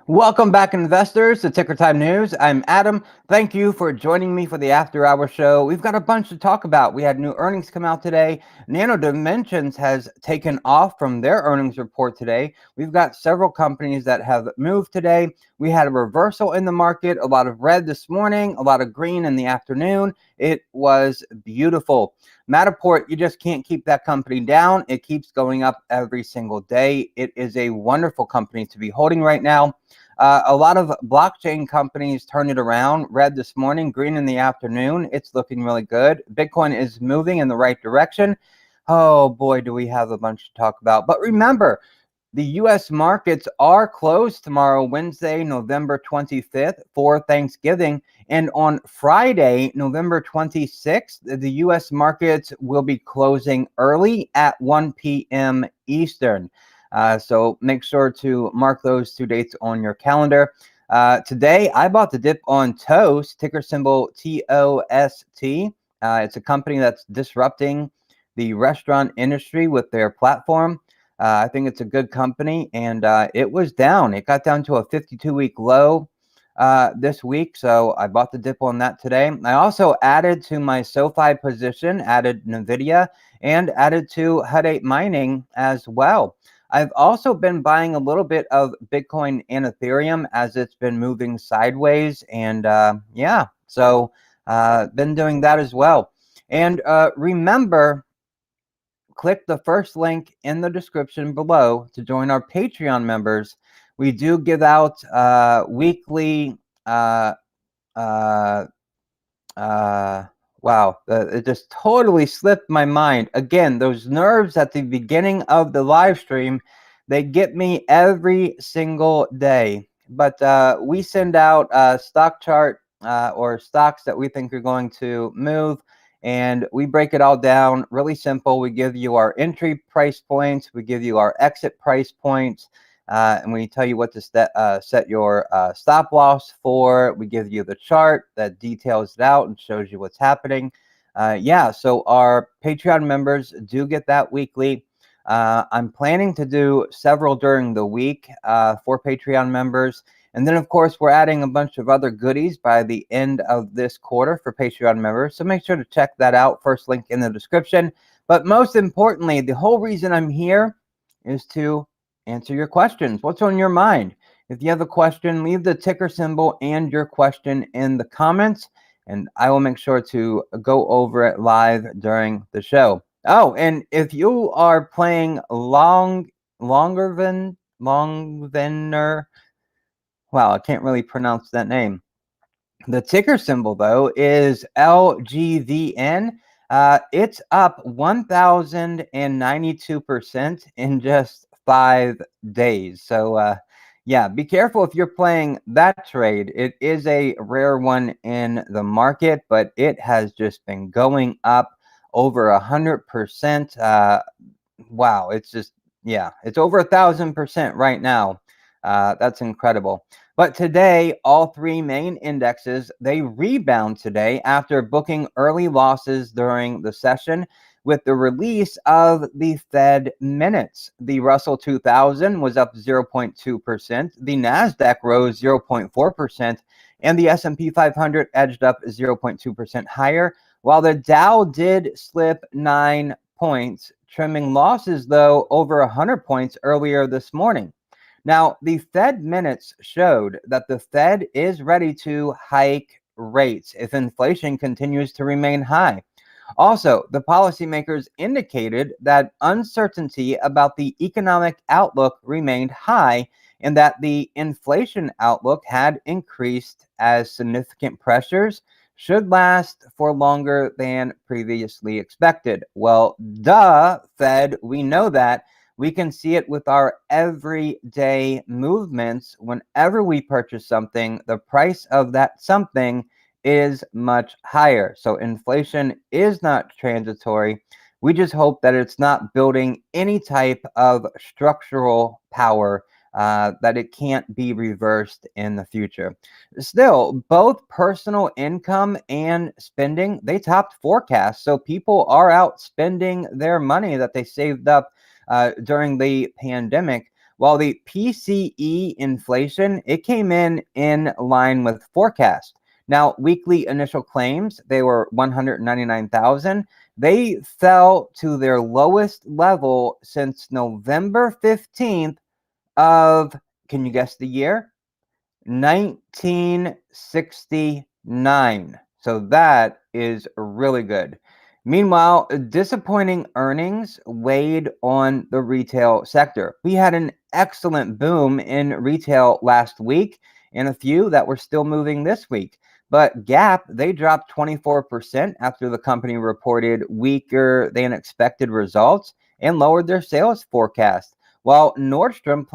Welcome back, investors, to Ticker Time News. I'm Adam. Thank you for joining me for the After Hour show. We've got a bunch to talk about. We had new earnings come out today. Nano Dimensions has taken off from their earnings report today. We've got several companies that have moved today. We had a reversal in the market, a lot of red this morning, a lot of green in the afternoon. It was beautiful. Matterport, you just can't keep that company down. It keeps going up every single day. It is a wonderful company to be holding right now. A lot of blockchain companies turned it around. Red this morning, green in the afternoon. It's looking really good. Bitcoin is moving in the right direction. Oh boy, do we have a bunch to talk about. But remember, the U.S. markets are closed tomorrow, Wednesday, November 25th, for Thanksgiving. And on Friday, November 26th, the U.S. markets will be closing early at 1 p.m. Eastern. So make sure to mark those two dates on your calendar. Today, I bought the dip on Toast, ticker symbol TOST. It's a company that's disrupting the restaurant industry with their platform. I think it's a good company, and it was down. It got down to a 52-week low this week, so I bought the dip on that today. I also added to my SoFi position, added NVIDIA, and added to Hut 8 Mining as well. I've also been buying a little bit of Bitcoin and Ethereum as it's been moving sideways, and yeah, so been doing that as well. And remember, click the first link in the description below to join our Patreon members. We do give out weekly wow, it just totally slipped my mind. Again, those nerves at the beginning of the live stream, they get me every single day. But we send out a stock chart or stocks that we think are going to move, and we break it all down really simple. We give you our entry price points, we give you our exit price points, and we tell you what to set your stop loss for. We give you the chart that details it out and shows you what's happening. Yeah, so our Patreon members do get that weekly. I'm planning to do several during the week for Patreon members. And then, of course, we're adding a bunch of other goodies by the end of this quarter for Patreon members. So make sure to check that out. First link in the description. But most importantly, the whole reason I'm here is to answer your questions. What's on your mind? If you have a question, leave the ticker symbol and your question in the comments, and I will make sure to go over it live during the show. Oh, and if you are playing Longvener, wow, I can't really pronounce that name. The ticker symbol, though, is LGVN. It's up 1,092% in just 5 days. So, yeah, be careful if you're playing that trade. It is a rare one in the market, but it has just been going up over 100%. Wow, it's just, yeah, it's over 1,000% right now. That's incredible. But today, all three main indexes, they rebound today after booking early losses during the session with the release of the Fed minutes. The Russell 2000 was up 0.2%, the NASDAQ rose 0.4%, and the S&P 500 edged up 0.2% higher, while the Dow did slip 9 points, trimming losses, though, over 100 points earlier this morning. Now, the Fed minutes showed that the Fed is ready to hike rates if inflation continues to remain high. Also, the policymakers indicated that uncertainty about the economic outlook remained high and that the inflation outlook had increased as significant pressures should last for longer than previously expected. Well, duh, Fed, we know that. We can see it with our everyday movements. Whenever we purchase something, the price of that something is much higher. So inflation is not transitory. We just hope that it's not building any type of structural power, that it can't be reversed in the future. Still, both personal income and spending, they topped forecasts. So people are out spending their money that they saved up during the pandemic, while the PCE inflation, it came in line with forecast. Now, weekly initial claims, they were 199,000. They fell to their lowest level since November 15th of, can you guess the year? 1969. So that is really good. Meanwhile, disappointing earnings weighed on the retail sector. We had an excellent boom in retail last week and a few that were still moving this week. But Gap, they dropped 24% after the company reported weaker than expected results and lowered their sales forecast, while Nordstrom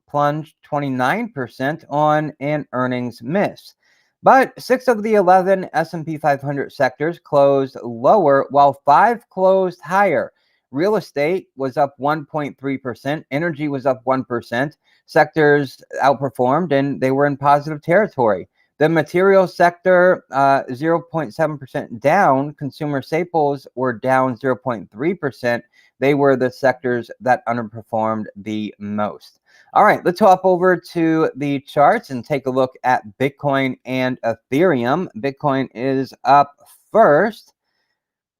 plunged 29% on an earnings miss. But 6 of the 11 S&P 500 sectors closed lower, while 5 closed higher. Real estate was up 1.3%. Energy was up 1%. Sectors outperformed, and they were in positive territory. The material sector, 0.7% down. Consumer staples were down 0.3%. They were the sectors that underperformed the most. All right, let's hop over to the charts and take a look at Bitcoin and Ethereum. Bitcoin is up first.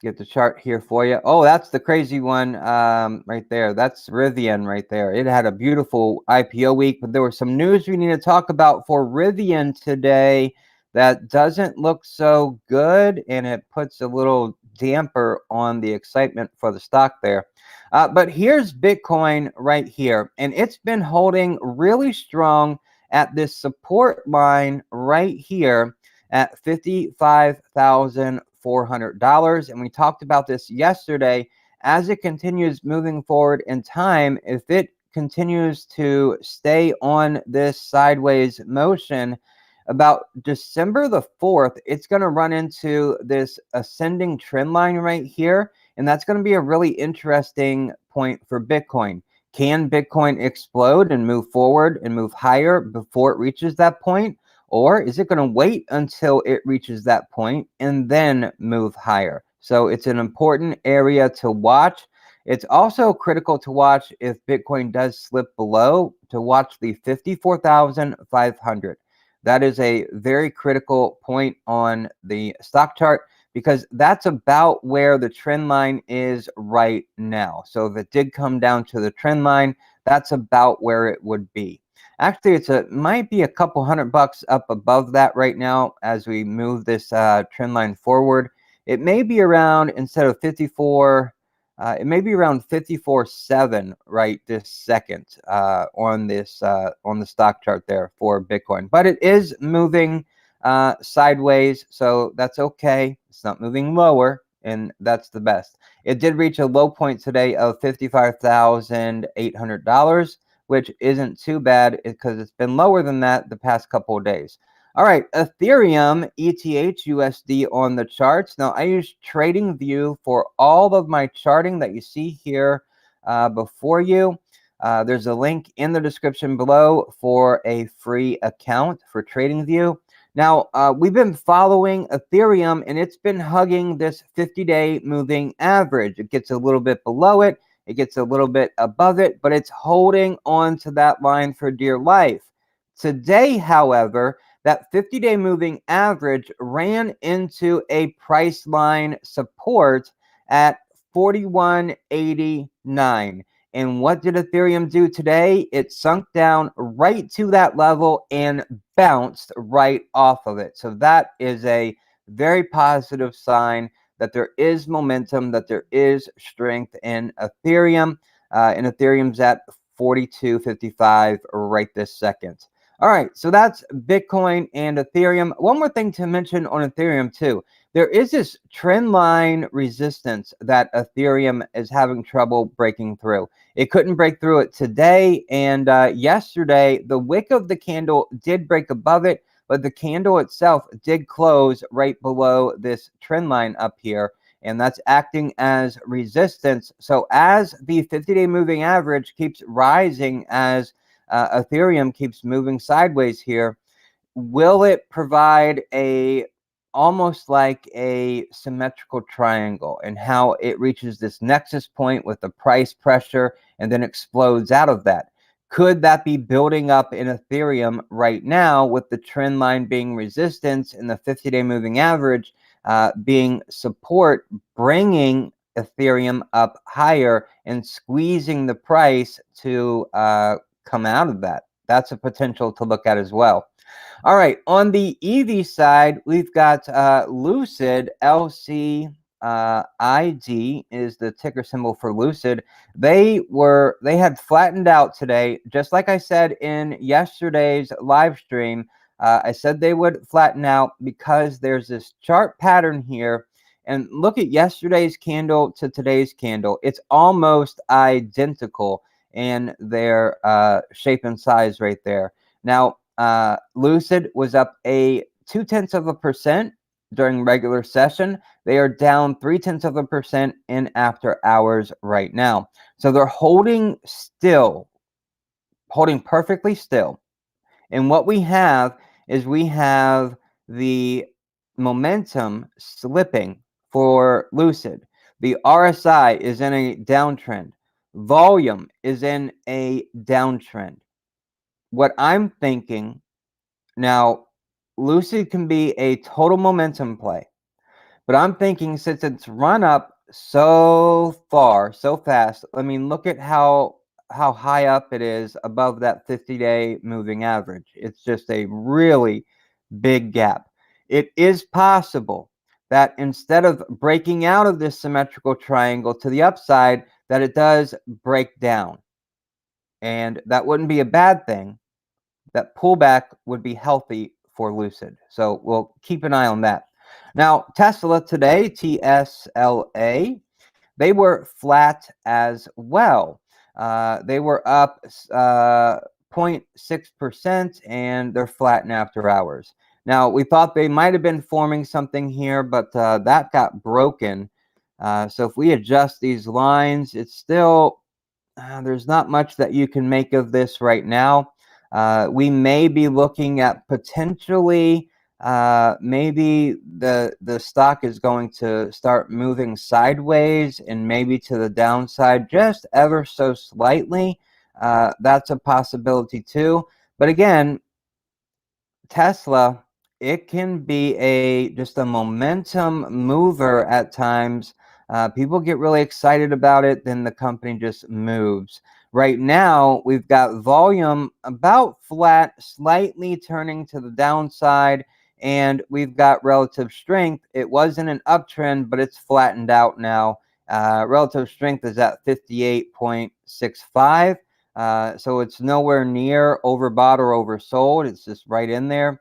Get the chart here for you. Oh, that's the crazy one right there. That's RIVN right there. It had a beautiful IPO week, but there was some news we need to talk about for RIVN today that doesn't look so good, and it puts a little damper on the excitement for the stock there. But here's Bitcoin right here, and it's been holding really strong at this support line right here at $55,400. And we talked about this yesterday. As it continues moving forward in time, if it continues to stay on this sideways motion, about December the 4th, it's going to run into this ascending trend line right here. And that's going to be a really interesting point for Bitcoin. Can Bitcoin explode and move forward and move higher before it reaches that point? Or is it going to wait until it reaches that point and then move higher? So it's an important area to watch. It's also critical to watch if Bitcoin does slip below, to watch the 54,500. That is a very critical point on the stock chart, because that's about where the trend line is right now. So if it did come down to the trend line, that's about where it would be. Actually, might be a couple $100 up above that right now as we move this trend line forward. It may be around, instead of 54, it may be around 54.7 right this second on the stock chart there for Bitcoin. But it is moving sideways, so that's okay. It's not moving lower, and that's the best. It did reach a low point today of $55,800, which isn't too bad because it's been lower than that the past couple of days. All right, Ethereum, ETH, USD on the charts. Now, I use TradingView for all of my charting that you see here before you. There's a link in the description below for a free account for TradingView. Now, we've been following Ethereum, and it's been hugging this 50-day moving average. It gets a little bit below it. It gets a little bit above it, but it's holding on to that line for dear life. Today, however, that 50-day moving average ran into a price line support at 41.89. And what did Ethereum do today? It sunk down right to that level and bounced right off of it. So that is a very positive sign that there is momentum, that there is strength in Ethereum. And Ethereum's at 42.55 right this second. All right, so that's Bitcoin and Ethereum. One more thing to mention on Ethereum too. There is this trend line resistance that Ethereum is having trouble breaking through. It couldn't break through it today, and yesterday the wick of the candle did break above it, but the candle itself did close right below this trend line up here, and that's acting as resistance. So as the 50-day moving average keeps rising, as Ethereum keeps moving sideways here, will it provide almost like a symmetrical triangle, and how it reaches this nexus point with the price pressure and then explodes out of that? Could that be building up in Ethereum right now, with the trend line being resistance and the 50-day moving average being support, bringing Ethereum up higher and squeezing the price to come out of that? That's a potential to look at as well. All right, on the EV side, we've got Lucid, LCID is the ticker symbol for Lucid. They had flattened out today, just like I said in yesterday's live stream. I said they would flatten out because there's this chart pattern here. And look at yesterday's candle to today's candle. It's almost identical in their shape and size right there. Now, Lucid was up a 0.2% during regular session. They are down 0.3% in after hours right now. So they're holding still, holding perfectly still. And what we have is we have the momentum slipping for Lucid. The RSI is in a downtrend. Volume is in a downtrend. What I'm thinking now, Lucid can be a total momentum play, but I'm thinking since it's run up so far, so fast, I mean, look at how high up it is above that 50-day moving average. It's just a really big gap. It is possible that instead of breaking out of this symmetrical triangle to the upside, that it does break down. And that wouldn't be a bad thing. That pullback would be healthy for Lucid. So we'll keep an eye on that. Now, Tesla today, TSLA, they were flat as well. They were up 0.6%, and they're flat in after hours. Now, we thought they might have been forming something here, but that got broken. So if we adjust these lines, it's still, there's not much that you can make of this right now. We may be looking at potentially maybe the stock is going to start moving sideways and maybe to the downside just ever so slightly. That's a possibility too. But again, Tesla, it can be just a momentum mover at times. People get really excited about it, then the company just moves. Right now, we've got volume about flat, slightly turning to the downside, and we've got relative strength. It was in an uptrend, but it's flattened out now. Relative strength is at 58.65. So it's nowhere near overbought or oversold. It's just right in there.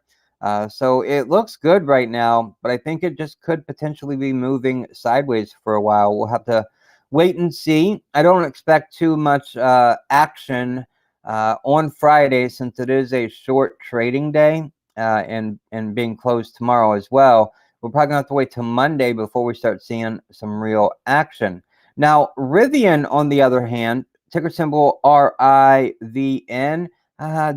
So it looks good right now, but I think it just could potentially be moving sideways for a while. We'll have to wait and see. I don't expect too much action on Friday, since it is a short trading day and being closed tomorrow as well. We're probably going to have to wait till Monday before we start seeing some real action. Now, RIVN, on the other hand, ticker symbol RIVN,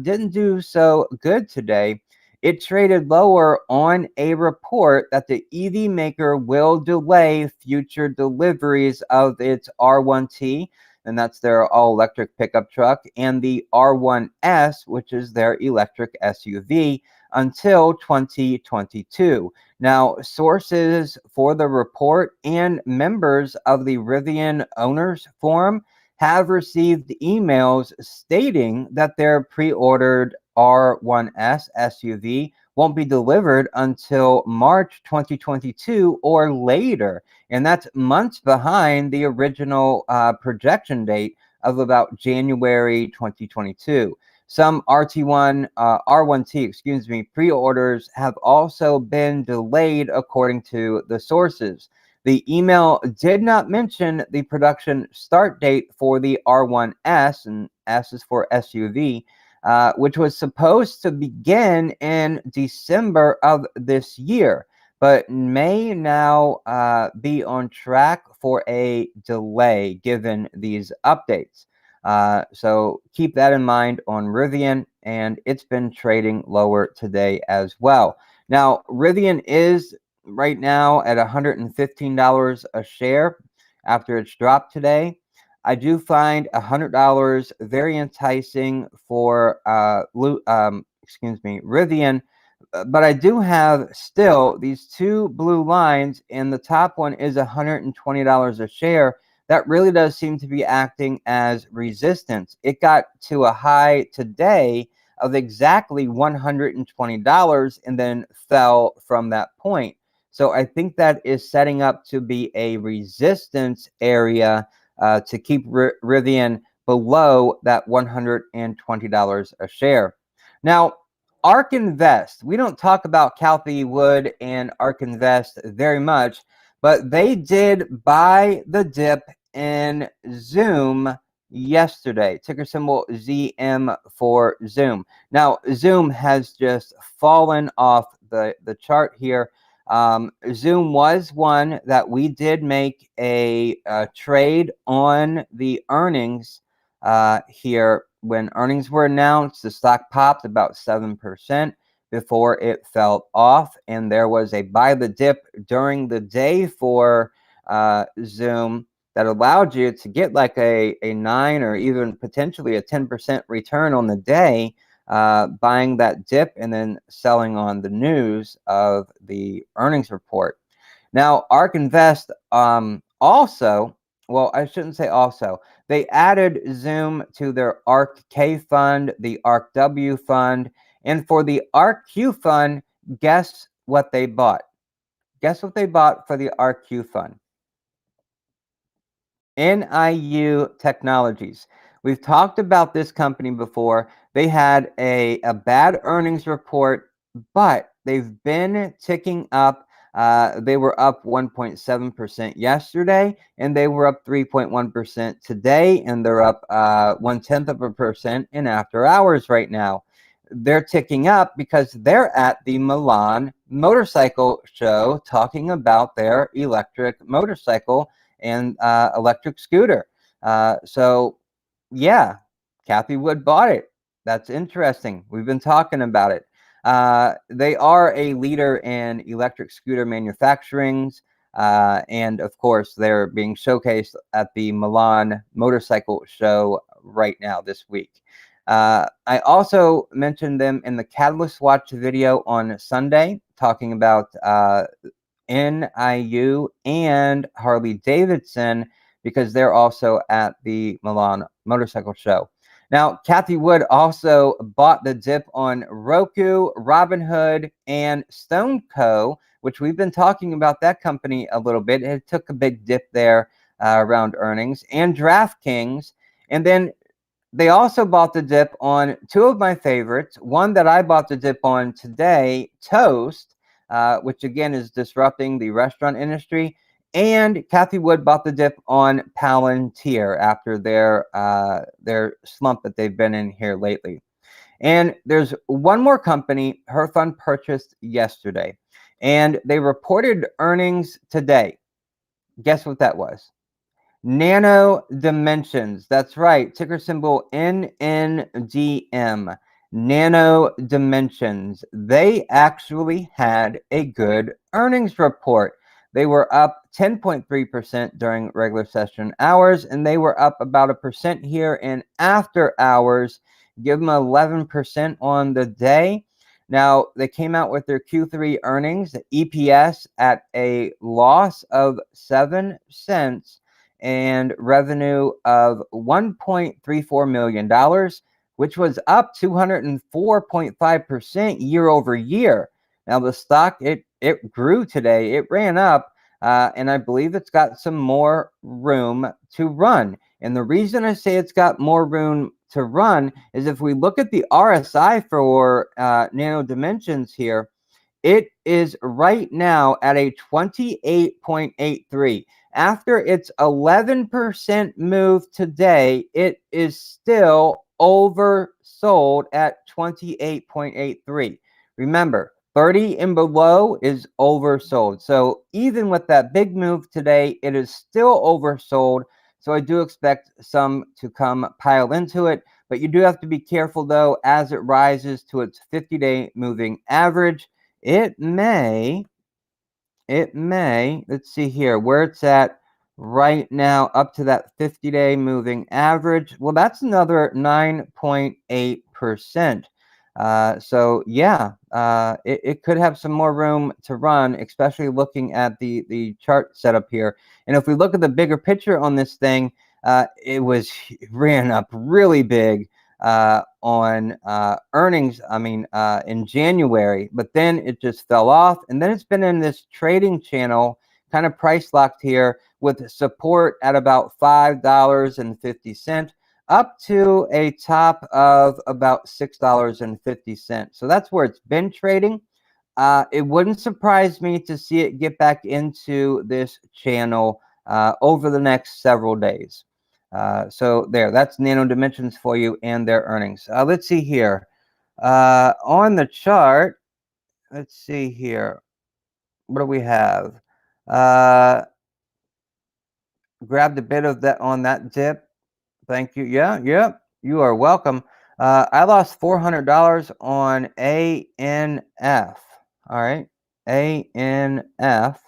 didn't do so good today. It traded lower on a report that the EV maker will delay future deliveries of its R1T, and that's their all-electric pickup truck, and the R1S, which is their electric SUV, until 2022. Now, sources for the report and members of the RIVN Owners Forum have received emails stating that their pre-ordered R1S SUV won't be delivered until March 2022 or later, and that's months behind the original projection date of about January 2022. Some R1T, pre-orders have also been delayed, according to the sources. The email did not mention the production start date for the R1S, and S is for SUV, which was supposed to begin in December of this year, but may now be on track for a delay given these updates. So keep that in mind on RIVN, and it's been trading lower today as well. Now, RIVN is right now at $115 a share after it's dropped today. I do find $100 very enticing for RIVN, but I do have still these two blue lines, and the top one is $120 a share. That really does seem to be acting as resistance. It got to a high today of exactly $120 and then fell from that point. So I think that is setting up to be a resistance area to keep Rivian below that $120 a share. Now, ARK Invest, we don't talk about Cathie Wood and ARK Invest very much, but they did buy the dip in Zoom yesterday. Ticker symbol ZM for Zoom. Now, Zoom has just fallen off the chart here. Zoom was one that we did make a trade on the earnings here. When earnings were announced, the stock popped about 7% before it fell off, and there was a buy the dip during the day for Zoom that allowed you to get like a 9 or even potentially a 10% return on the day, buying that dip and then selling on the news of the earnings report. Now, ARK Invest also, well, I shouldn't say also, they added Zoom to their ARK K fund, the ARK W fund, and for the ARK Q fund, guess what they bought? Guess what they bought for the ARK Q fund? NIU Technologies. We've talked about this company before. They had a bad earnings report, but they've been ticking up. They were up 1.7% yesterday, and they were up 3.1% today, and they're up 0.1% in after hours right now. They're ticking up because they're at the Milan Motorcycle Show talking about their electric motorcycle and electric scooter. So yeah, Cathie Wood bought it. That's interesting. We've been talking about it. They are a leader in electric scooter manufacturing, and of course, they're being showcased at the Milan Motorcycle Show right now this week. I also mentioned them in the Catalyst Watch video on Sunday, talking about NIU and Harley Davidson, because they're also at the Milan Motorcycle Show. Now, Cathie Wood also bought the dip on Roku, Robinhood, and StoneCo, which we've been talking about that company a little bit. It took a big dip there around earnings, and DraftKings. And then they also bought the dip on two of my favorites. One that I bought the dip on today, Toast, which again is disrupting the restaurant industry. And Cathie Wood bought the dip on Palantir after their slump that they've been in here lately. And there's one more company her fund purchased yesterday, and they reported earnings today. Guess what that was? Nano Dimensions. That's right. Ticker symbol NNDM. Nano Dimensions. They actually had a good earnings report. They were up 10.3% during regular session hours, and they were up about 1% here in after hours. Give them 11% on the day. Now, they came out with their Q3 earnings, the EPS at a loss of 7 cents and revenue of $1.34 million, which was up 204.5% year over year. Now, the stock, it grew today. It ran up, and I believe it's got some more room to run. And the reason I say it's got more room to run is if we look at the RSI for Nano Dimensions here, it is right now at a 28.83. After its 11% move today, it is still oversold at 28.83. Remember, 30 and below is oversold. So even with that big move today, it is still oversold. So I do expect some to come pile into it. But you do have to be careful, though, as it rises to its 50-day moving average. It may, let's see here, where it's at right now up to that 50-day moving average. Well, that's another 9.8%. So yeah, it could have some more room to run, especially looking at the chart setup here. And if we look at the bigger picture on this thing, it ran up really big on earnings. I mean, in January, but then it just fell off, and then it's been in this trading channel, kind of price locked here, with support at about $5.50, up to a top of about $6.50. So that's where it's been trading. It wouldn't surprise me to see it get back into this channel over the next several days. So that's Nano Dimensions for you and their earnings. Let's see here. On the chart, let's see here. What do we have? Grabbed a bit of that on that dip. Thank you. Yeah, you are welcome. I lost $400 on ANF. All right, ANF.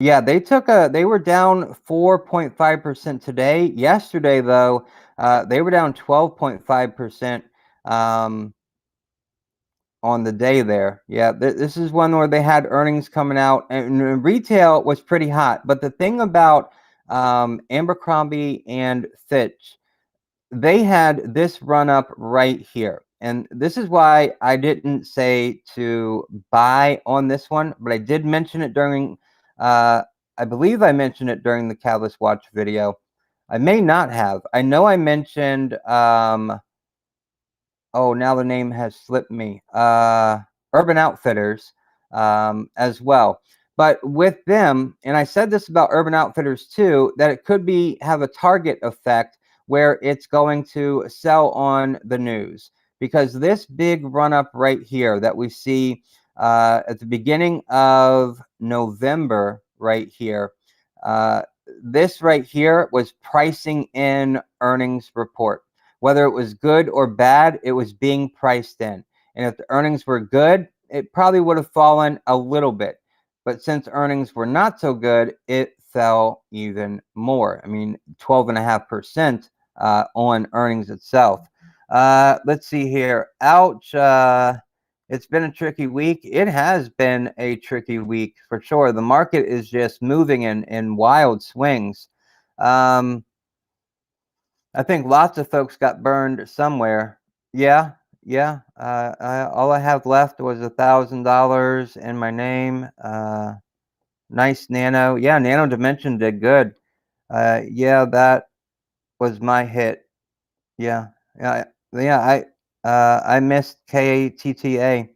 Yeah, they were down 4.5% today. Yesterday, though, they were down 12.5%. On the day there. Yeah, this is one where they had earnings coming out, and retail was pretty hot. But the thing about Abercrombie and Fitch, they had this run up right here. And this is why I didn't say to buy on this one, but I did mention it during, I believe I mentioned it during the Catalyst Watch video. I may not have. I know I mentioned, oh, now the name has slipped me. Urban Outfitters as well. But with them, and I said this about Urban Outfitters too, that it could have a target effect where it's going to sell on the news, because this big run up right here that we see at the beginning of November right here, this right here was pricing in earnings report. Whether it was good or bad, it was being priced in. And if the earnings were good, it probably would have fallen a little bit. But since earnings were not so good, it fell even more. I mean, 12.5% on earnings itself. Let's see here. Ouch. It's been a tricky week. It has been a tricky week for sure. The market is just moving in wild swings. I think lots of folks got burned somewhere. Yeah. All I have left was $1,000 in my name. Nice Nano. Yeah, Nano Dimension did good. Yeah, that was my hit. Yeah. I missed KTTA.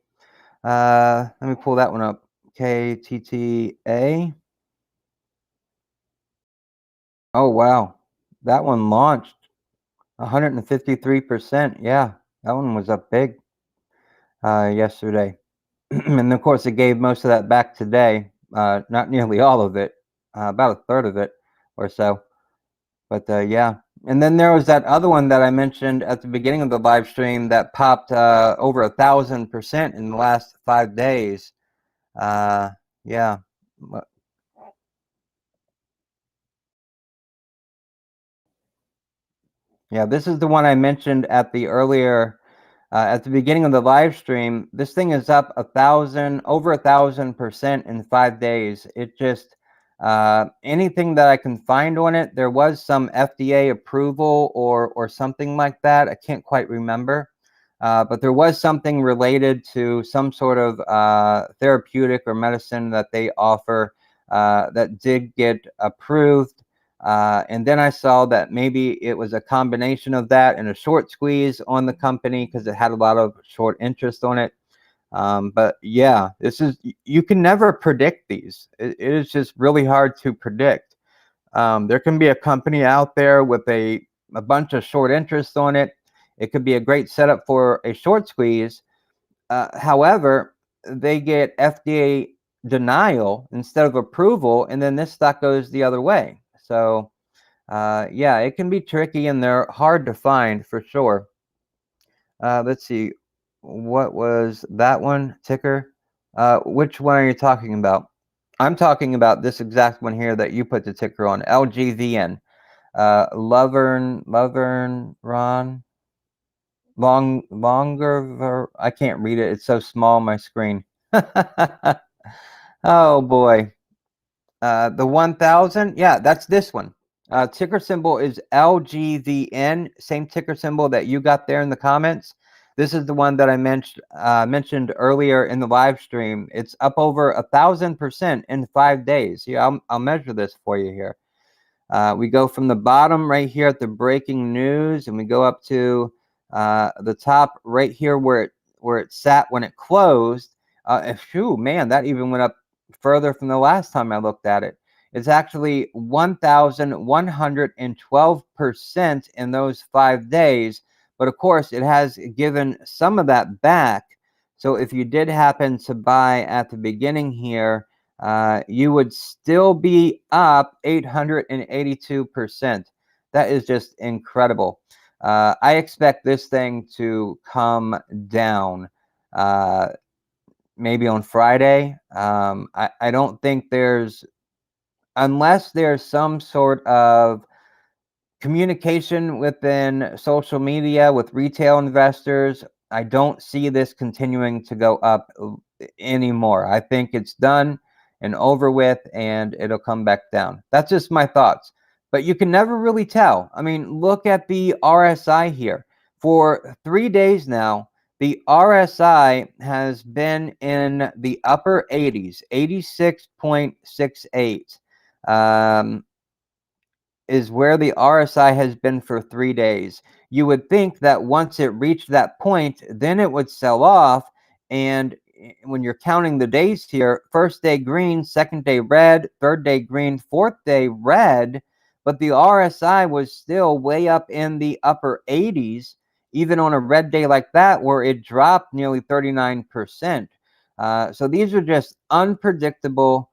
Let me pull that one up. KTTA. Oh wow, that one launched 153%. Yeah, that one was up big yesterday. And of course, it gave most of that back today. Not nearly all of it, about a third of it or so. But yeah. And then there was that other one that I mentioned at the beginning of the live stream that popped over 1,000% in the last 5 days. Yeah. Yeah, this is the one I mentioned at the beginning of the live stream. This thing is up over 1,000% in 5 days. It just anything that I can find on it. There was some FDA approval or something like that. I can't quite remember, but there was something related to some sort of therapeutic or medicine that they offer that did get approved. And then I saw that maybe it was a combination of that and a short squeeze on the company because it had a lot of short interest on it. But yeah, you can never predict these. It is just really hard to predict. There can be a company out there with a bunch of short interest on it. It could be a great setup for a short squeeze. However, they get FDA denial instead of approval, and then this stock goes the other way. So yeah, it can be tricky and they're hard to find for sure. Let's see, what was that one ticker? Which one are you talking about? I'm talking about this exact one here that you put the ticker on, LGVN. Lovern, Ron, longer, I can't read it. It's so small on my screen. Oh boy. The 1000, yeah, that's this one. Ticker symbol is LGVN, same ticker symbol that you got there in the comments. This is the one that I mentioned earlier in the live stream. It's up over 1,000% in 5 days. Yeah, I'll measure this for you here. We go from the bottom right here at the breaking news, and we go up to the top right here where it sat when it closed. And phew, man, that even went up further from the last time I looked at it. It's actually 1,112% in those 5 days. But of course, it has given some of that back. So if you did happen to buy at the beginning here, you would still be up 882%. That is just incredible. I expect this thing to come down maybe on Friday. I don't think unless there's some sort of communication within social media with retail investors, I don't see this continuing to go up anymore. I think it's done and over with, and it'll come back down. That's just my thoughts. But you can never really tell. I mean, look at the RSI here. For 3 days now, the RSI has been in the upper 80s, 86.68. Is where the RSI has been for 3 days. You would think that once it reached that point, then it would sell off. And when you're counting the days here, first day green, second day red, third day green, fourth day red, but the RSI was still way up in the upper 80s, even on a red day like that, where it dropped nearly 39%. So these are just unpredictable.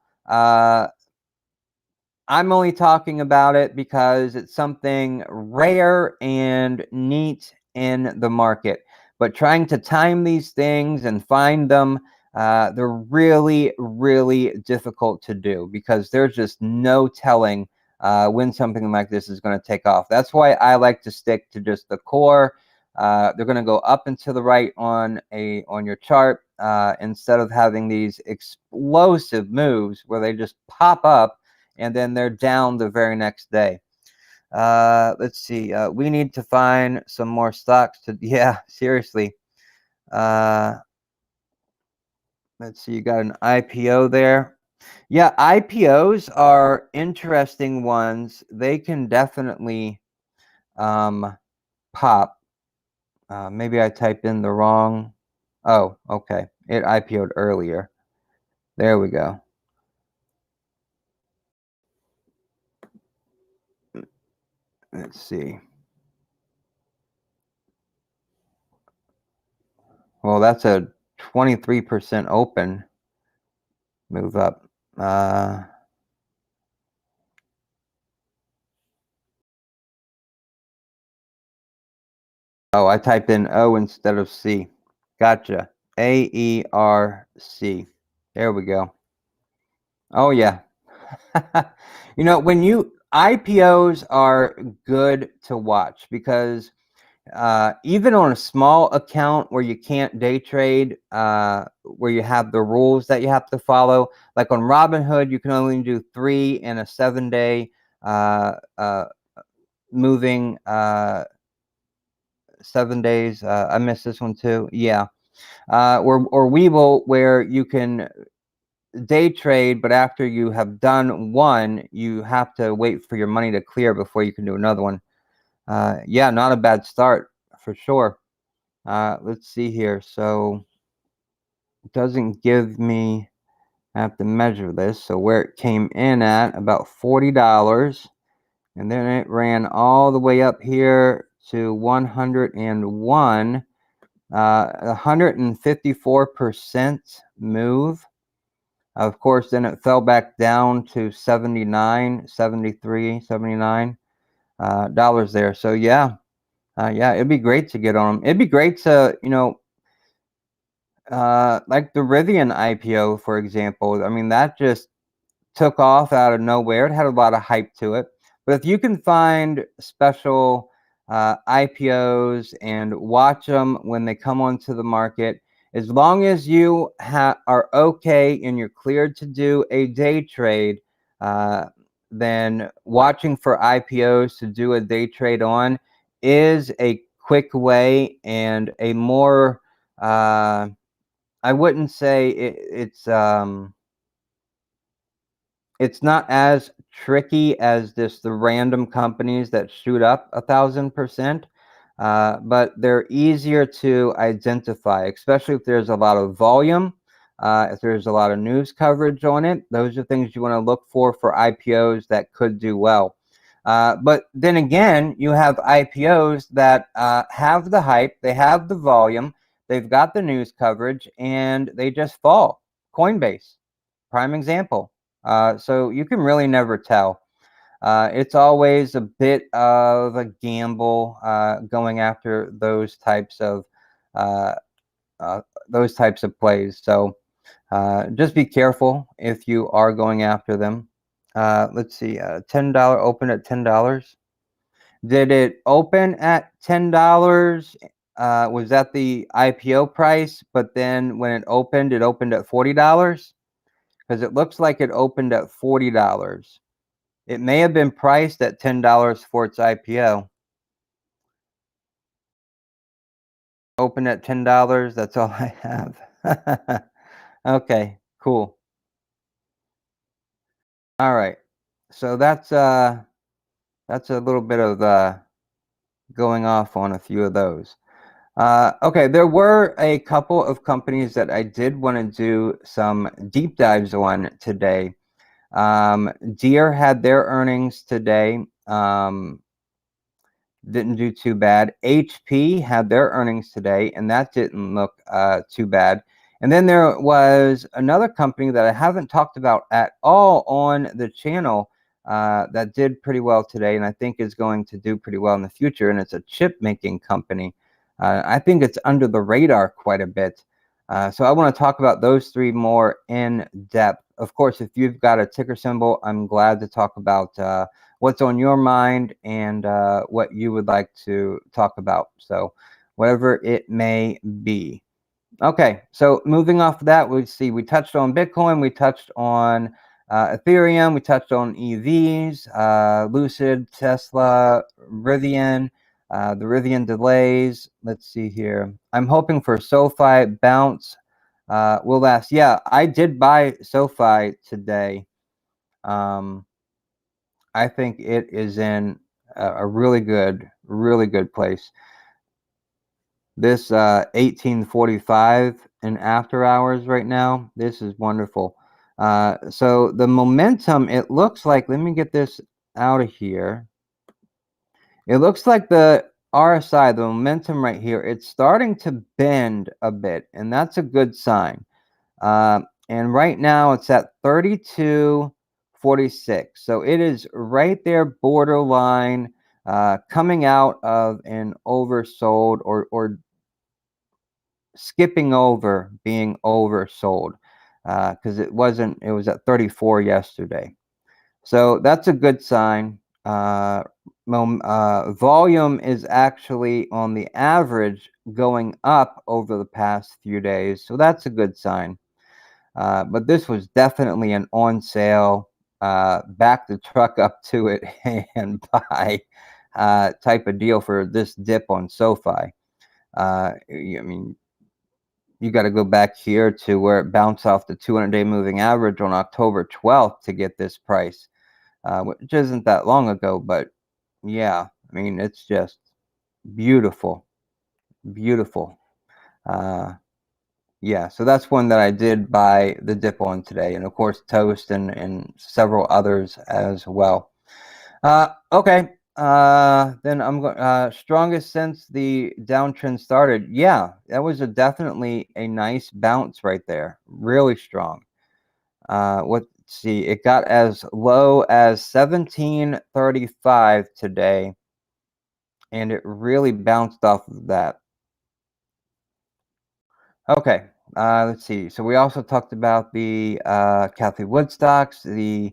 I'm only talking about it because it's something rare and neat in the market. But trying to time these things and find them, they're really, really difficult to do because there's just no telling when something like this is going to take off. That's why I like to stick to just the core. They're going to go up and to the right on your chart instead of having these explosive moves where they just pop up and then they're down the very next day. Let's see. We need to find some more stocks to. Yeah, seriously. Let's see. You got an IPO there. Yeah, IPOs are interesting ones. They can definitely pop. Maybe I typed in the wrong. Oh, okay. It IPO'd earlier. There we go. Let's see. Well, that's a 23% open move up. Oh, I typed in O instead of C. Gotcha. AERC. There we go. Oh, yeah. You know, IPOs are good to watch because even on a small account where you can't day trade, where you have the rules that you have to follow, like on Robinhood, you can only do 3 in a 7-day moving 7 days. I missed this one too. Yeah. Or Webull, where you can day trade, but after you have done one, you have to wait for your money to clear before you can do another one. Yeah, not a bad start for sure. Let's see here. So it doesn't give me, I have to measure this. So where it came in at about $40, and then it ran all the way up here to 101, 154% move. Of course, then it fell back down to 79, 73, 79 dollars there. So yeah, yeah, it'd be great to get on them. It'd be great to, like the Rivian IPO, for example. I mean, that just took off out of nowhere. It had a lot of hype to it. But if you can find special IPOs and watch them when they come onto the market, as long as you are okay and you're cleared to do a day trade, then watching for IPOs to do a day trade on is a quick way and a more, I wouldn't say it's not as tricky as just the random companies that shoot up 1,000%, but they're easier to identify, especially if there's a lot of volume, if there's a lot of news coverage on it. Those are things you want to look for IPOs that could do well. But then again, you have IPOs that have the hype, they have the volume, they've got the news coverage, and they just fall. Coinbase, prime example. So you can really never tell. It's always a bit of a gamble going after those types of plays. So just be careful if you are going after them. Let's see, $10 open at $10. Did it open at $10? Was that the IPO price? But then when it opened at $40? Because it looks like it opened at $40. It may have been priced at $10 for its IPO. Open at $10. That's all I have. Okay, cool. All right. So that's a little bit of going off on a few of those. Okay, there were a couple of companies that I did want to do some deep dives on today. Deere had their earnings today. Didn't do too bad. HP had their earnings today, and that didn't look too bad. And then there was another company that I haven't talked about at all on the channel that did pretty well today, and I think is going to do pretty well in the future, and it's a chip making company. I think it's under the radar quite a bit. So I want to talk about those three more in depth. Of course, if you've got a ticker symbol, I'm glad to talk about what's on your mind and what you would like to talk about. So whatever it may be. Okay, so moving off of that, we touched on Bitcoin, we touched on Ethereum, we touched on EVs, Lucid, Tesla, RIVN, the RIVN delays. Let's see here. I'm hoping for SoFi bounce will last. Yeah, I did buy SoFi today. I think it is in a really good place. This 1845 in after hours right now, this is wonderful. So the momentum, it looks like, let me get this out of here. It looks like the RSI, the momentum right here, it's starting to bend a bit, and that's a good sign. And right now it's at 32.46. So it is right there, borderline, coming out of an oversold or skipping over being oversold, because it was at 34 yesterday. So that's a good sign. Volume is actually on the average going up over the past few days. So that's a good sign. But this was definitely an on sale, back the truck up to it and buy type of deal for this dip on SoFi. I mean, you got to go back here to where it bounced off the 200-day moving average on October 12th to get this price, which isn't that long ago, but yeah, I mean, it's just beautiful, beautiful. Yeah, so that's one that I did buy the dip on today, and of course Toast and several others as well. Okay, then I'm going strongest since the downtrend started. Yeah, that was definitely a nice bounce right there, really strong. Let's see, it got as low as 1735 today, and it really bounced off of that. Okay, Let's see. So we also talked about the Kathy Woodstocks, the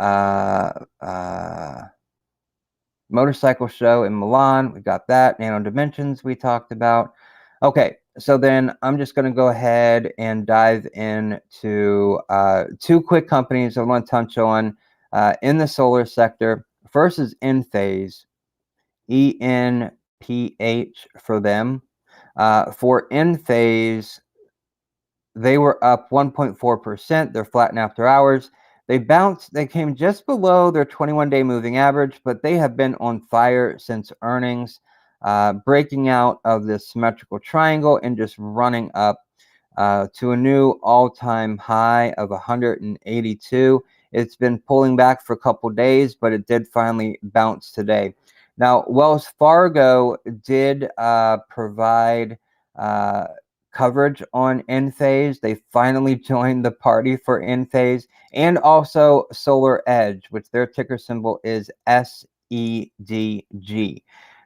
uh, uh, motorcycle show in Milan. We got that. Nano Dimensions we talked about. Okay, so then I'm just going to go ahead and dive into two quick companies I want to touch on in the solar sector. First is Enphase, ENPH for them. For Enphase, they were up 1.4%. They're flattened after hours. They bounced. They came just below their 21-day moving average, but they have been on fire since earnings, breaking out of this symmetrical triangle and just running up to a new all-time high of 182. It's been pulling back for a couple days, but it did finally bounce today. Now, Wells Fargo did provide coverage on Enphase. They finally joined the party for Enphase, and also Solar Edge, which their ticker symbol is SEDG.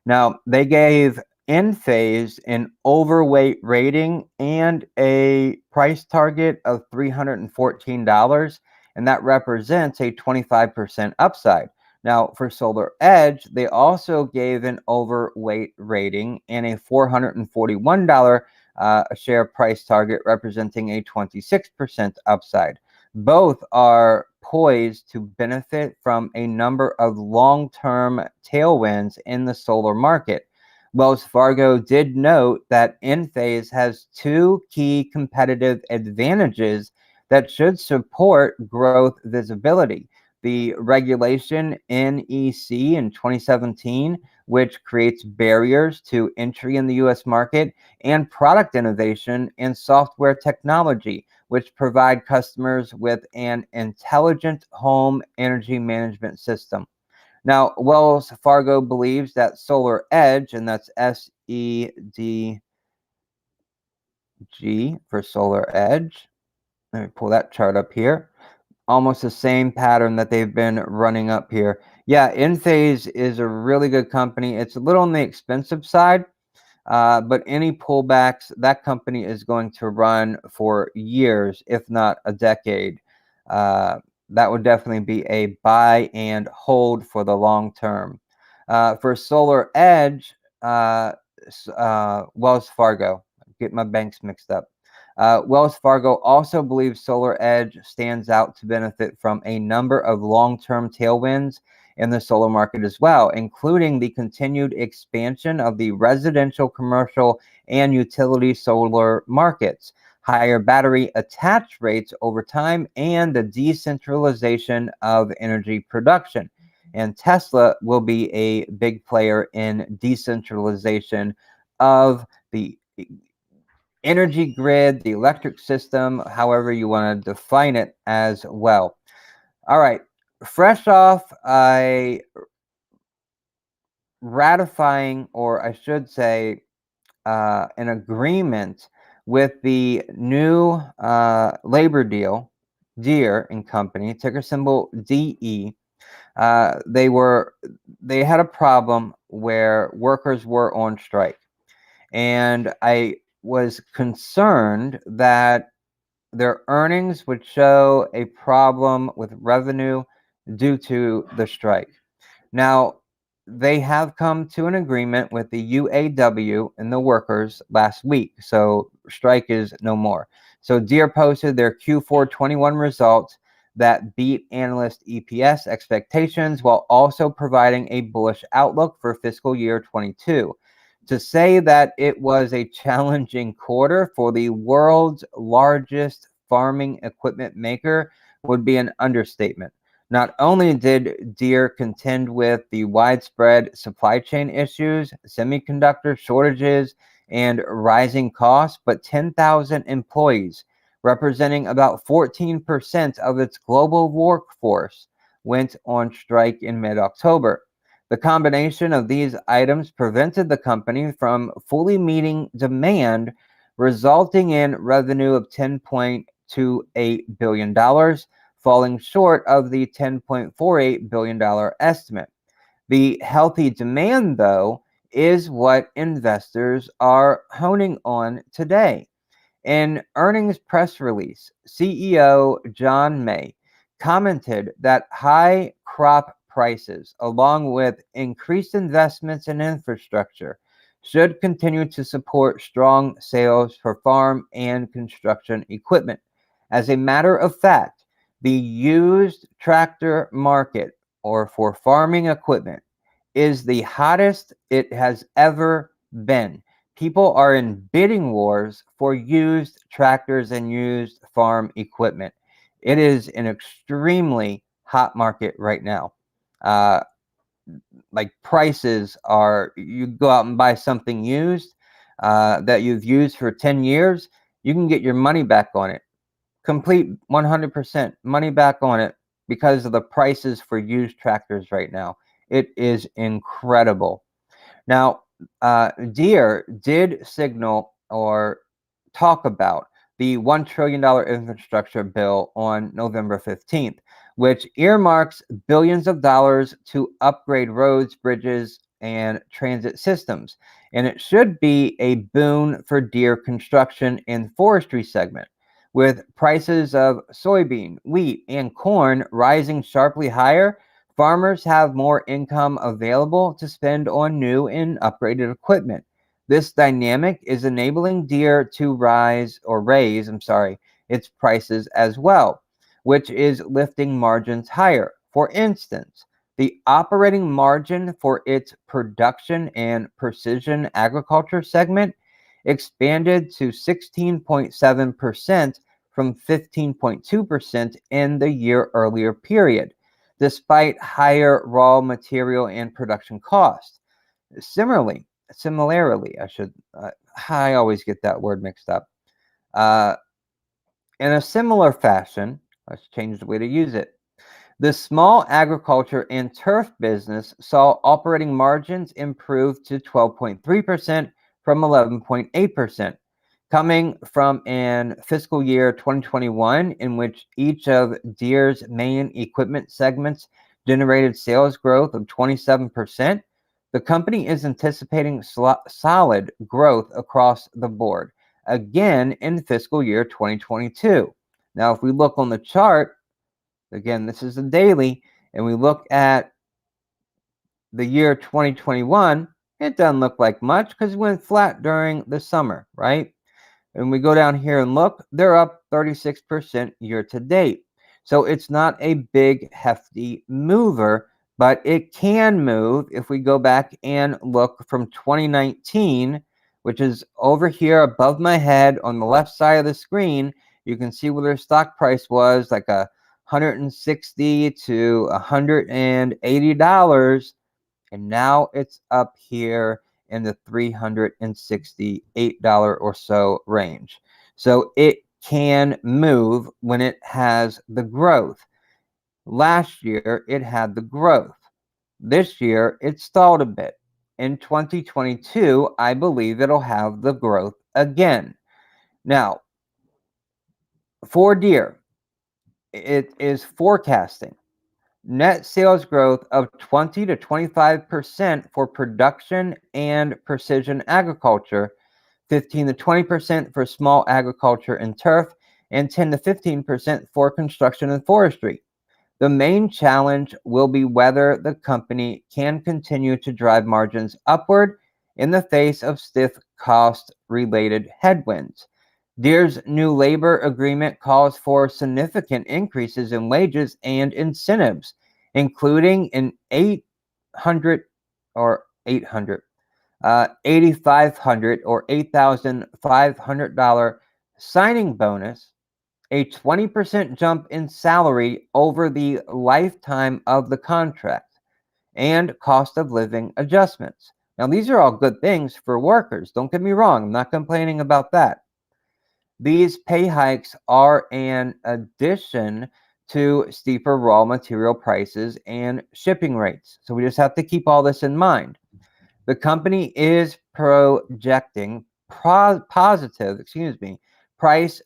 Now, they gave Enphase an overweight rating and a price target of $314, and that represents a 25% upside. Now, for Solar Edge, they also gave an overweight rating and a $441 a share price target, representing a 26% upside. Both are poised to benefit from a number of long-term tailwinds in the solar market. Wells Fargo did note that Enphase has two key competitive advantages that should support growth visibility. The regulation NEC in 2017, which creates barriers to entry in the U.S. market, and product innovation and software technology, which provide customers with an intelligent home energy management system. Now, Wells Fargo believes that Solar Edge, and that's SEDG for Solar Edge. Let me pull that chart up here. Almost the same pattern that they've been running up here. Yeah, Enphase is a really good company. It's a little on the expensive side, but any pullbacks, that company is going to run for years, if not a decade. That would definitely be a buy and hold for the long term. For Solar Edge, Wells Fargo, get my banks mixed up. Wells Fargo also believes Solar Edge stands out to benefit from a number of long-term tailwinds in the solar market as well, including the continued expansion of the residential, commercial, and utility solar markets, higher battery attach rates over time, and the decentralization of energy production. And Tesla will be a big player in decentralization of the energy grid, the electric system, however you want to define it as well. All right, fresh off a ratifying, or I should say, an agreement with the new labor deal, Deere and Company, ticker symbol DE. They had a problem where workers were on strike, and I was concerned that their earnings would show a problem with revenue due to the strike. Now, they have come to an agreement with the UAW and the workers last week, so strike is no more. So Deere posted their Q4 21 results that beat analyst EPS expectations while also providing a bullish outlook for fiscal year 22. To say that it was a challenging quarter for the world's largest farming equipment maker would be an understatement. Not only did Deere contend with the widespread supply chain issues, semiconductor shortages, and rising costs, but 10,000 employees, representing about 14% of its global workforce, went on strike in mid-October. The combination of these items prevented the company from fully meeting demand, resulting in revenue of $10.28 billion, falling short of the $10.48 billion estimate. The healthy demand, though, is what investors are honing on today. In earnings press release, CEO John May commented that high crop prices, along with increased investments in infrastructure, should continue to support strong sales for farm and construction equipment. As a matter of fact, the used tractor market, or for farming equipment, is the hottest it has ever been. People are in bidding wars for used tractors and used farm equipment. It is an extremely hot market right now. Uh, like prices are, you go out and buy something used that you've used for 10 years, you can get your money back on it. Complete 100% money back on it because of the prices for used tractors right now. It is incredible. Now, Deere did signal or talk about the $1 trillion infrastructure bill on November 15th, which earmarks billions of dollars to upgrade roads, bridges, and transit systems. And it should be a boon for Deere construction and forestry segment. With prices of soybean, wheat, and corn rising sharply higher, farmers have more income available to spend on new and upgraded equipment. This dynamic is enabling Deere to raise its prices as well, which is lifting margins higher. For instance, the operating margin for its production and precision agriculture segment expanded to 16.7% from 15.2% in the year earlier period, despite higher raw material and production costs. Similarly, I always get that word mixed up. In a similar fashion, let's change the way to use it. The small agriculture and turf business saw operating margins improve to 12.3% from 11.8%, coming from an fiscal year 2021 in which each of Deere's main equipment segments generated sales growth of 27%. The company is anticipating solid growth across the board, again in fiscal year 2022. Now, if we look on the chart, again, this is the daily, and we look at the year 2021, it doesn't look like much because it went flat during the summer, right? And we go down here and look, they're up 36% year to date. So it's not a big, hefty mover, but it can move if we go back and look from 2019, which is over here above my head on the left side of the screen. You can see where their stock price was, like $160 to $180, and now it's up here in the $368 or so range. So it can move when it has the growth. Last year, it had the growth. This year, it stalled a bit. In 2022, I believe it'll have the growth again. Now, for Deere, it is forecasting net sales growth of 20 to 25% for production and precision agriculture, 15 to 20% for small agriculture and turf, and 10 to 15% for construction and forestry. The main challenge will be whether the company can continue to drive margins upward in the face of stiff cost-related headwinds. Deere's new labor agreement calls for significant increases in wages and incentives, including an $8,500 or $8,500 signing bonus, a 20% jump in salary over the lifetime of the contract, and cost of living adjustments. Now, these are all good things for workers. Don't get me wrong. I'm not complaining about that. These pay hikes are an addition to steeper raw material prices and shipping rates. So we just have to keep all this in mind. The company is projecting positive price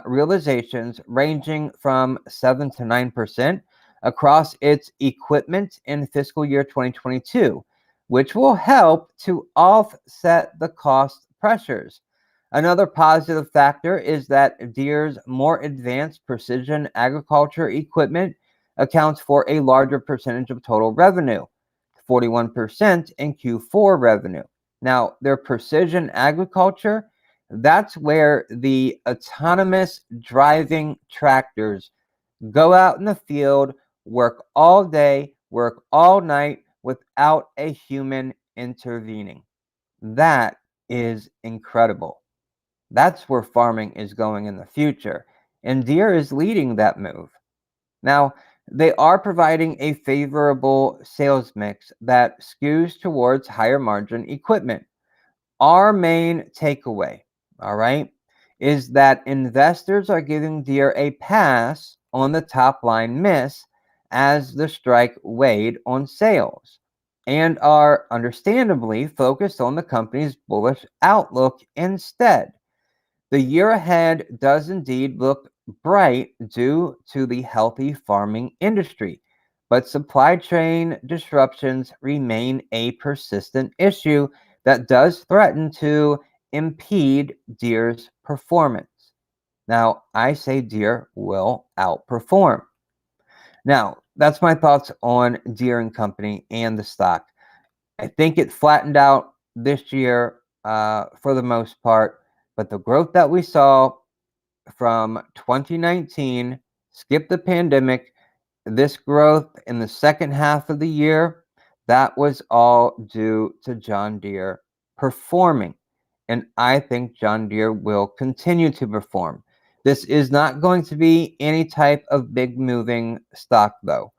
realizations ranging from 7 to 9% across its equipment in fiscal year 2022, which will help to offset the cost pressures. Another positive factor is that Deere's more advanced precision agriculture equipment accounts for a larger percentage of total revenue, 41% in Q4 revenue. Now, their precision agriculture, that's where the autonomous driving tractors go out in the field, work all day, work all night without a human intervening. That is incredible. That's where farming is going in the future, and Deere is leading that move. Now, they are providing a favorable sales mix that skews towards higher margin equipment. Our main takeaway, all right, is that investors are giving Deere a pass on the top line miss as the strike weighed on sales, and are understandably focused on the company's bullish outlook instead. The year ahead does indeed look bright due to the healthy farming industry, but supply chain disruptions remain a persistent issue that does threaten to impede Deere's performance. Now, I say Deere will outperform. Now, that's my thoughts on Deere and Company and the stock. I think it flattened out this year for the most part, but the growth that we saw from 2019, skip the pandemic, this growth in the second half of the year, that was all due to John Deere performing. And I think John Deere will continue to perform. This is not going to be any type of big moving stock, though.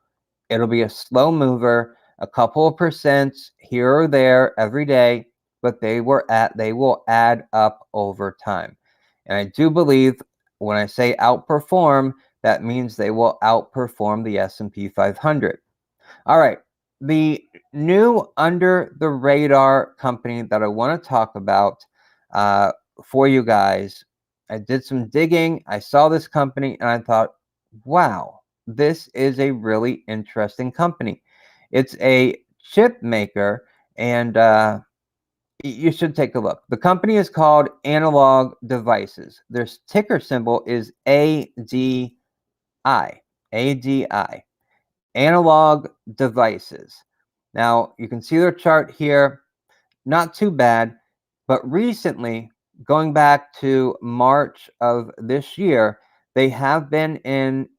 It'll be a slow mover, a couple of percents here or there every day, but they will add up over time. And I do believe when I say outperform, that means they will outperform the S&P 500. All right, the new under the radar company that I want to talk about for you guys. I did some digging. I saw this company and I thought, wow, this is a really interesting company. It's a chip maker, and you should take a look. The company is called Analog Devices. Their ticker symbol is ADI. ADI. Analog Devices. Now, you can see their chart here. Not too bad, but recently, going back to March of this year, they have been in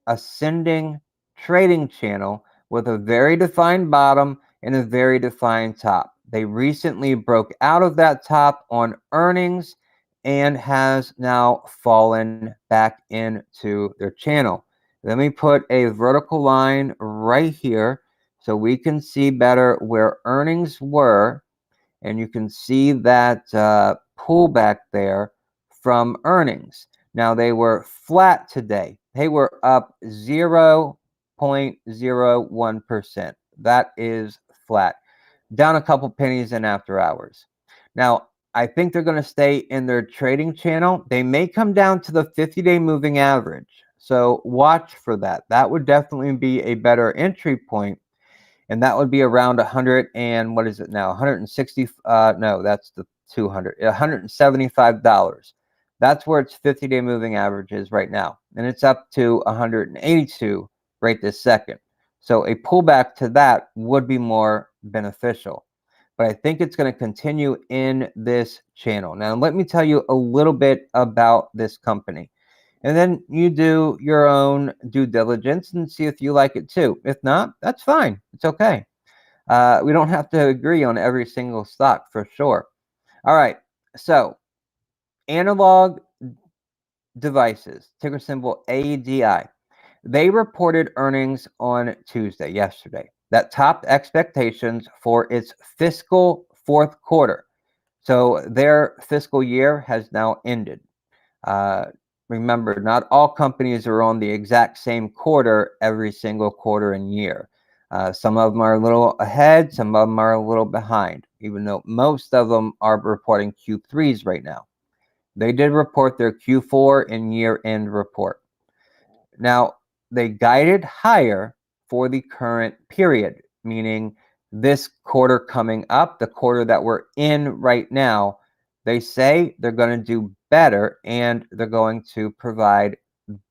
ascending trading channel with a very defined bottom and a very defined top. They recently broke out of that top on earnings and has now fallen back into their channel. Let me put a vertical line right here so we can see better where earnings were, and you can see that pullback there from earnings. Now, they were flat today. They were up 0.01%. That is flat. Down a couple pennies in after hours. Now, I think they're going to stay in their trading channel. They may come down to the 50-day moving average. So watch for that. That would definitely be a better entry point. And that would be around 100 and what is it now? 160. No, that's the 200. $175. That's where its 50-day moving average is right now, and it's up to 182 right this second. So a pullback to that would be more beneficial. But I think it's going to continue in this channel. Now, let me tell you a little bit about this company. And then you do your own due diligence and see if you like it too. If not, that's fine. It's okay. We don't have to agree on every single stock for sure. All right. So, Analog Devices, ticker symbol ADI. They reported earnings on Tuesday, yesterday, that topped expectations for its fiscal fourth quarter. So, their fiscal year has now ended. Remember, not all companies are on the exact same quarter every single quarter and year. Some of them are a little ahead, some of them are a little behind, even though most of them are reporting Q3s right now. They did report their Q4 and year-end report. Now, they guided higher for the current period, meaning this quarter coming up, the quarter that we're in right now, They say they're going to do better, and they're going to provide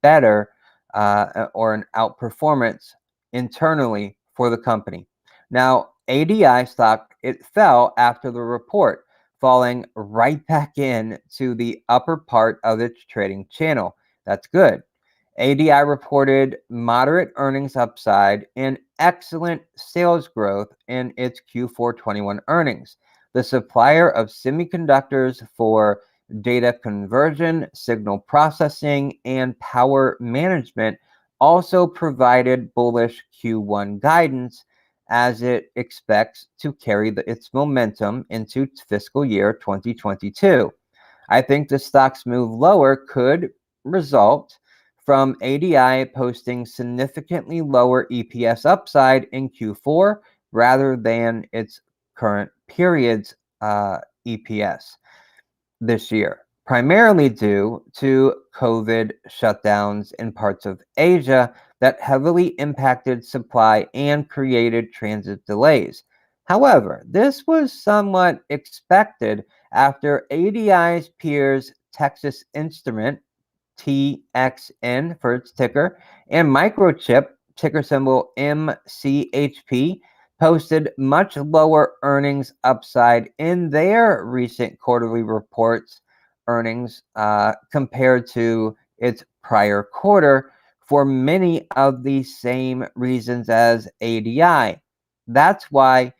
better or an outperformance internally for the company. Now, ADI stock, it fell after the report, falling right back in to the upper part of its trading channel. That's good. ADI reported moderate earnings upside and excellent sales growth in its Q4 21 earnings. The supplier of semiconductors for data conversion, signal processing, and power management also provided bullish Q1 guidance as it expects to carry its momentum into fiscal year 2022. I think the stock's move lower could result from ADI posting significantly lower EPS upside in Q4 rather than its current period's EPS this year, primarily due to COVID shutdowns in parts of Asia that heavily impacted supply and created transit delays. However, this was somewhat expected after ADI's peers Texas Instrument, TXN for its ticker, and Microchip, ticker symbol MCHP, posted much lower earnings upside in their recent quarterly reports earnings compared to its prior quarter for many of the same reasons as ADI. That's why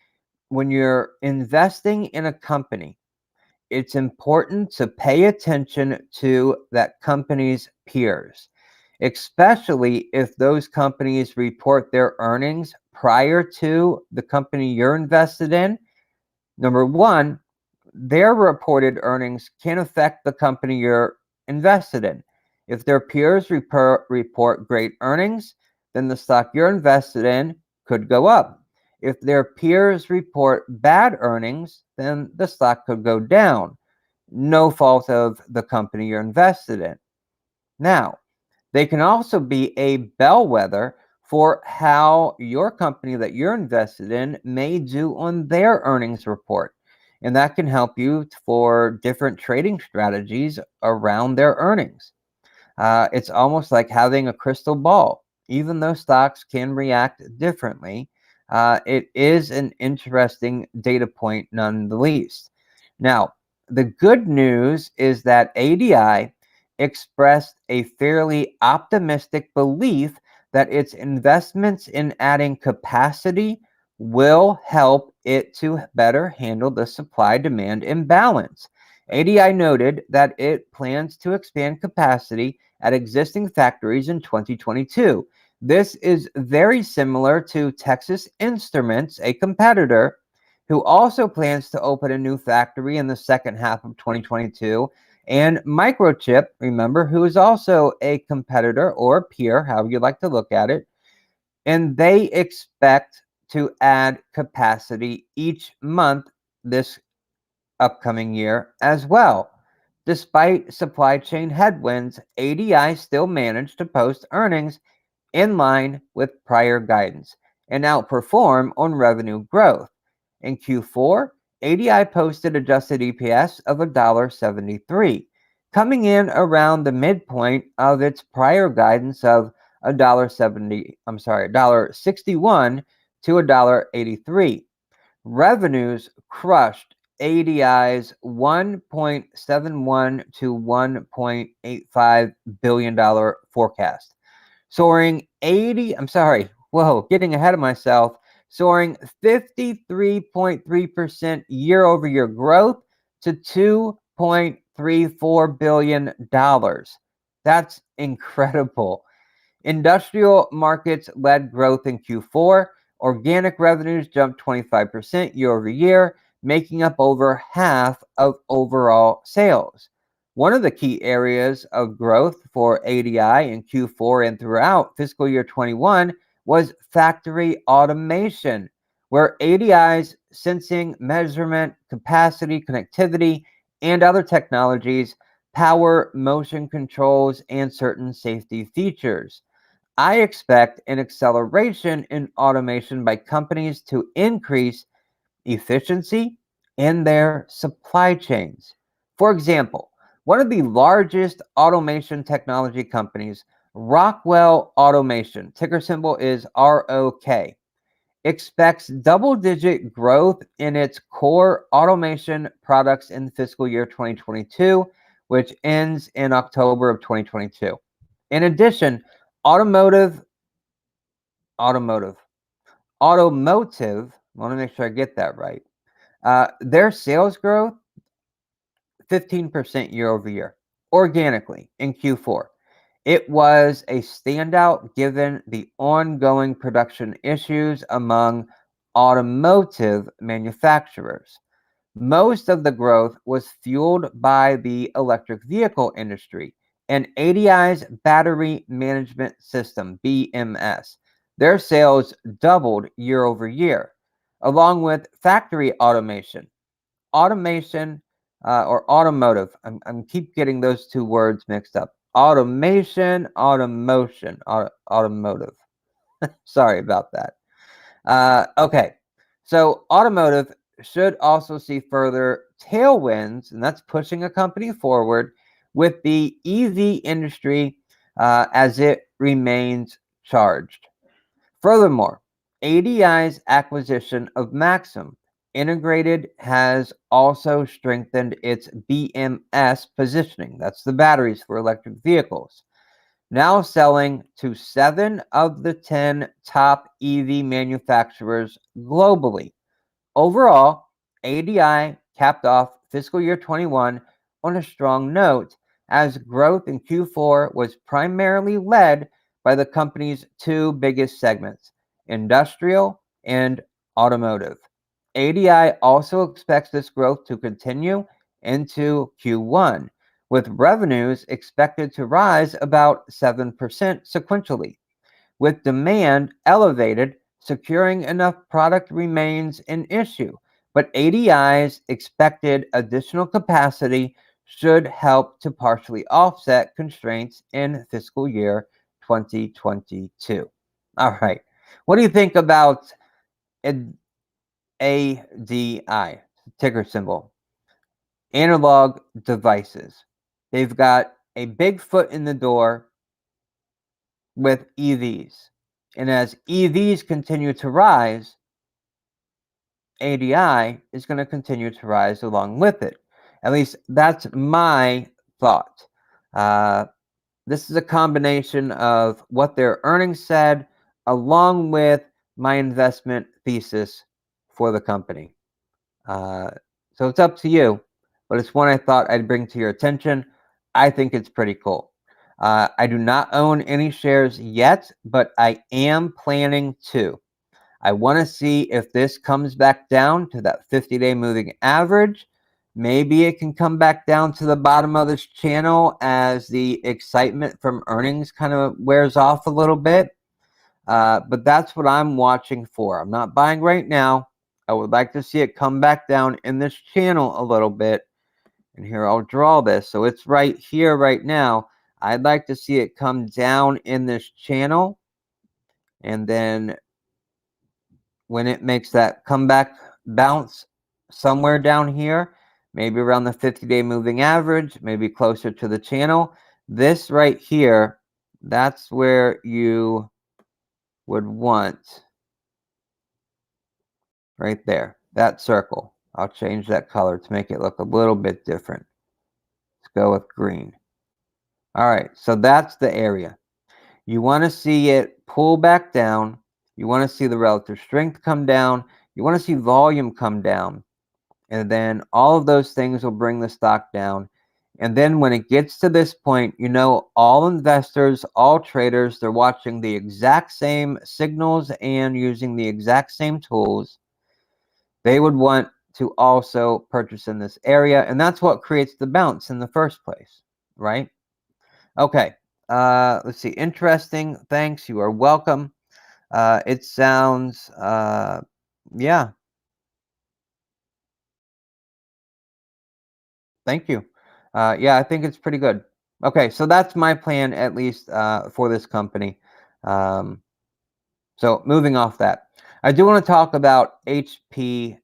when you're investing in a company, it's important to pay attention to that company's peers, especially if those companies report their earnings prior to the company you're invested in. Number one, their reported earnings can affect the company you're invested in. If their peers report great earnings, then the stock you're invested in could go up. If their peers report bad earnings, then the stock could go down. No fault of the company you're invested in. Now, they can also be a bellwether for how your company that you're invested in may do on their earnings report. And that can help you for different trading strategies around their earnings. It's almost like having a crystal ball. Even though stocks can react differently, it is an interesting data point none the least. Now, the good news is that ADI expressed a fairly optimistic belief that its investments in adding capacity will help it to better handle the supply-demand imbalance. ADI noted that it plans to expand capacity at existing factories in 2022. This is very similar to Texas Instruments, a competitor, who also plans to open a new factory in the second half of 2022, and Microchip, remember, who is also a competitor or peer, however you like to look at it, and they expect to add capacity each month this upcoming year as well. Despite supply chain headwinds, ADI still managed to post earnings in line with prior guidance and outperform on revenue growth. In Q4, ADI posted adjusted EPS of $1.73, coming in around the midpoint of its prior guidance of $1.61 to $1.83. Revenues crushed ADI's $1.71 to $1.85 billion forecast, soaring getting ahead of myself, soaring 53.3% year-over-year growth to $2.34 billion. That's incredible. Industrial markets led growth in Q4. Organic revenues jumped 25% year-over-year, making up over half of overall sales. One of the key areas of growth for ADI in Q4 and throughout fiscal year 21 was factory automation, where ADI's sensing, measurement, capacity, connectivity, and other technologies power motion controls and certain safety features. I expect an acceleration in automation by companies to increase efficiency in their supply chains. For example, one of the largest automation technology companies, Rockwell Automation, ticker symbol is ROK, expects double-digit growth in its core automation products in fiscal year 2022, which ends in October of 2022. In addition, automotive, I want to make sure I get that right. Their sales growth, 15% year over year, organically in Q4. It was a standout given the ongoing production issues among automotive manufacturers. Most of the growth was fueled by the electric vehicle industry and ADI's battery management system, BMS. Their sales doubled year over year, along with factory automation. Or automotive. I'm keep getting those two words mixed up. Automotive. Sorry about that. Okay, so automotive should also see further tailwinds, and that's pushing a company forward with the EV industry as it remains charged. Furthermore, ADI's acquisition of Maxim Integrated has also strengthened its BMS positioning. That's the batteries for electric vehicles. Now selling to 7 of the 10 top EV manufacturers globally. Overall, ADI capped off fiscal year 21 on a strong note, as growth in Q4 was primarily led by the company's two biggest segments, industrial and automotive. ADI also expects this growth to continue into Q1, with revenues expected to rise about 7% sequentially. With demand elevated, securing enough product remains an issue, but ADI's expected additional capacity should help to partially offset constraints in fiscal year 2022. All right. What do you think about ADI, ticker symbol? Analog devices. They've got a big foot in the door with EVs. And as EVs continue to rise, ADI is going to continue to rise along with it. At least that's my thought. This is a combination of what their earnings said, along with my investment thesis for the company. So it's up to you, but it's one I thought I'd bring to your attention. I think it's pretty cool. I do not own any shares yet, but I am planning to. I want to see if this comes back down to that 50-day moving average. Maybe it can come back down to the bottom of this channel as the excitement from earnings kind of wears off a little bit. But that's what I'm watching for. I'm not buying right now. I would like to see it come back down in this channel a little bit. And here I'll draw this. So it's right here right now. I'd like to see it come down in this channel. And then when it makes that comeback bounce somewhere down here, maybe around the 50-day moving average, maybe closer to the channel, this right here, that's where you would want right there, that circle. I'll change that color to make it look a little bit different. Let's go with green. All right, so that's the area. You want to see it pull back down. You want to see the relative strength come down. You want to see volume come down. And then all of those things will bring the stock down. And then when it gets to this point, you know, all investors, all traders, they're watching the exact same signals and using the exact same tools. They would want to also purchase in this area. And that's what creates the bounce in the first place, right? Okay. Let's see. Interesting. Thanks. You are welcome. It sounds, yeah. Thank you. Yeah, I think it's pretty good. Okay, so that's my plan, at least for this company. So moving off that, I do want to talk about HPQ.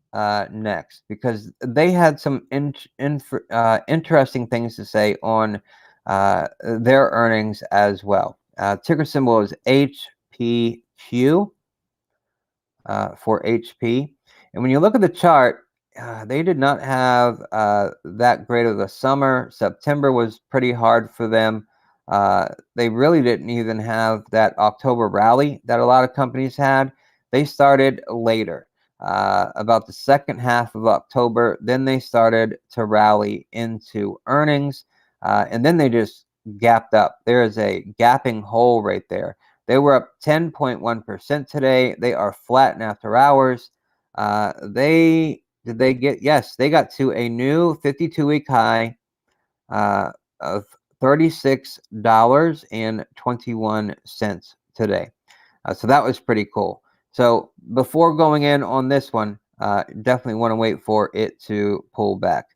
next, because they had some interesting things to say on their earnings as well. Ticker symbol is HPQ for HP. And when you look at the chart, they did not have that great of a summer. September was pretty hard for them. They really didn't even have that October rally that a lot of companies had. They started later, about the second half of October. Then they started to rally into earnings, and then they just gapped up. There is a gapping hole right there. They were up 10.1% today. They are flat in after hours. They got to a new 52-week high of $36.21 today. So that was pretty cool. So before going in on this one, definitely want to wait for it to pull back.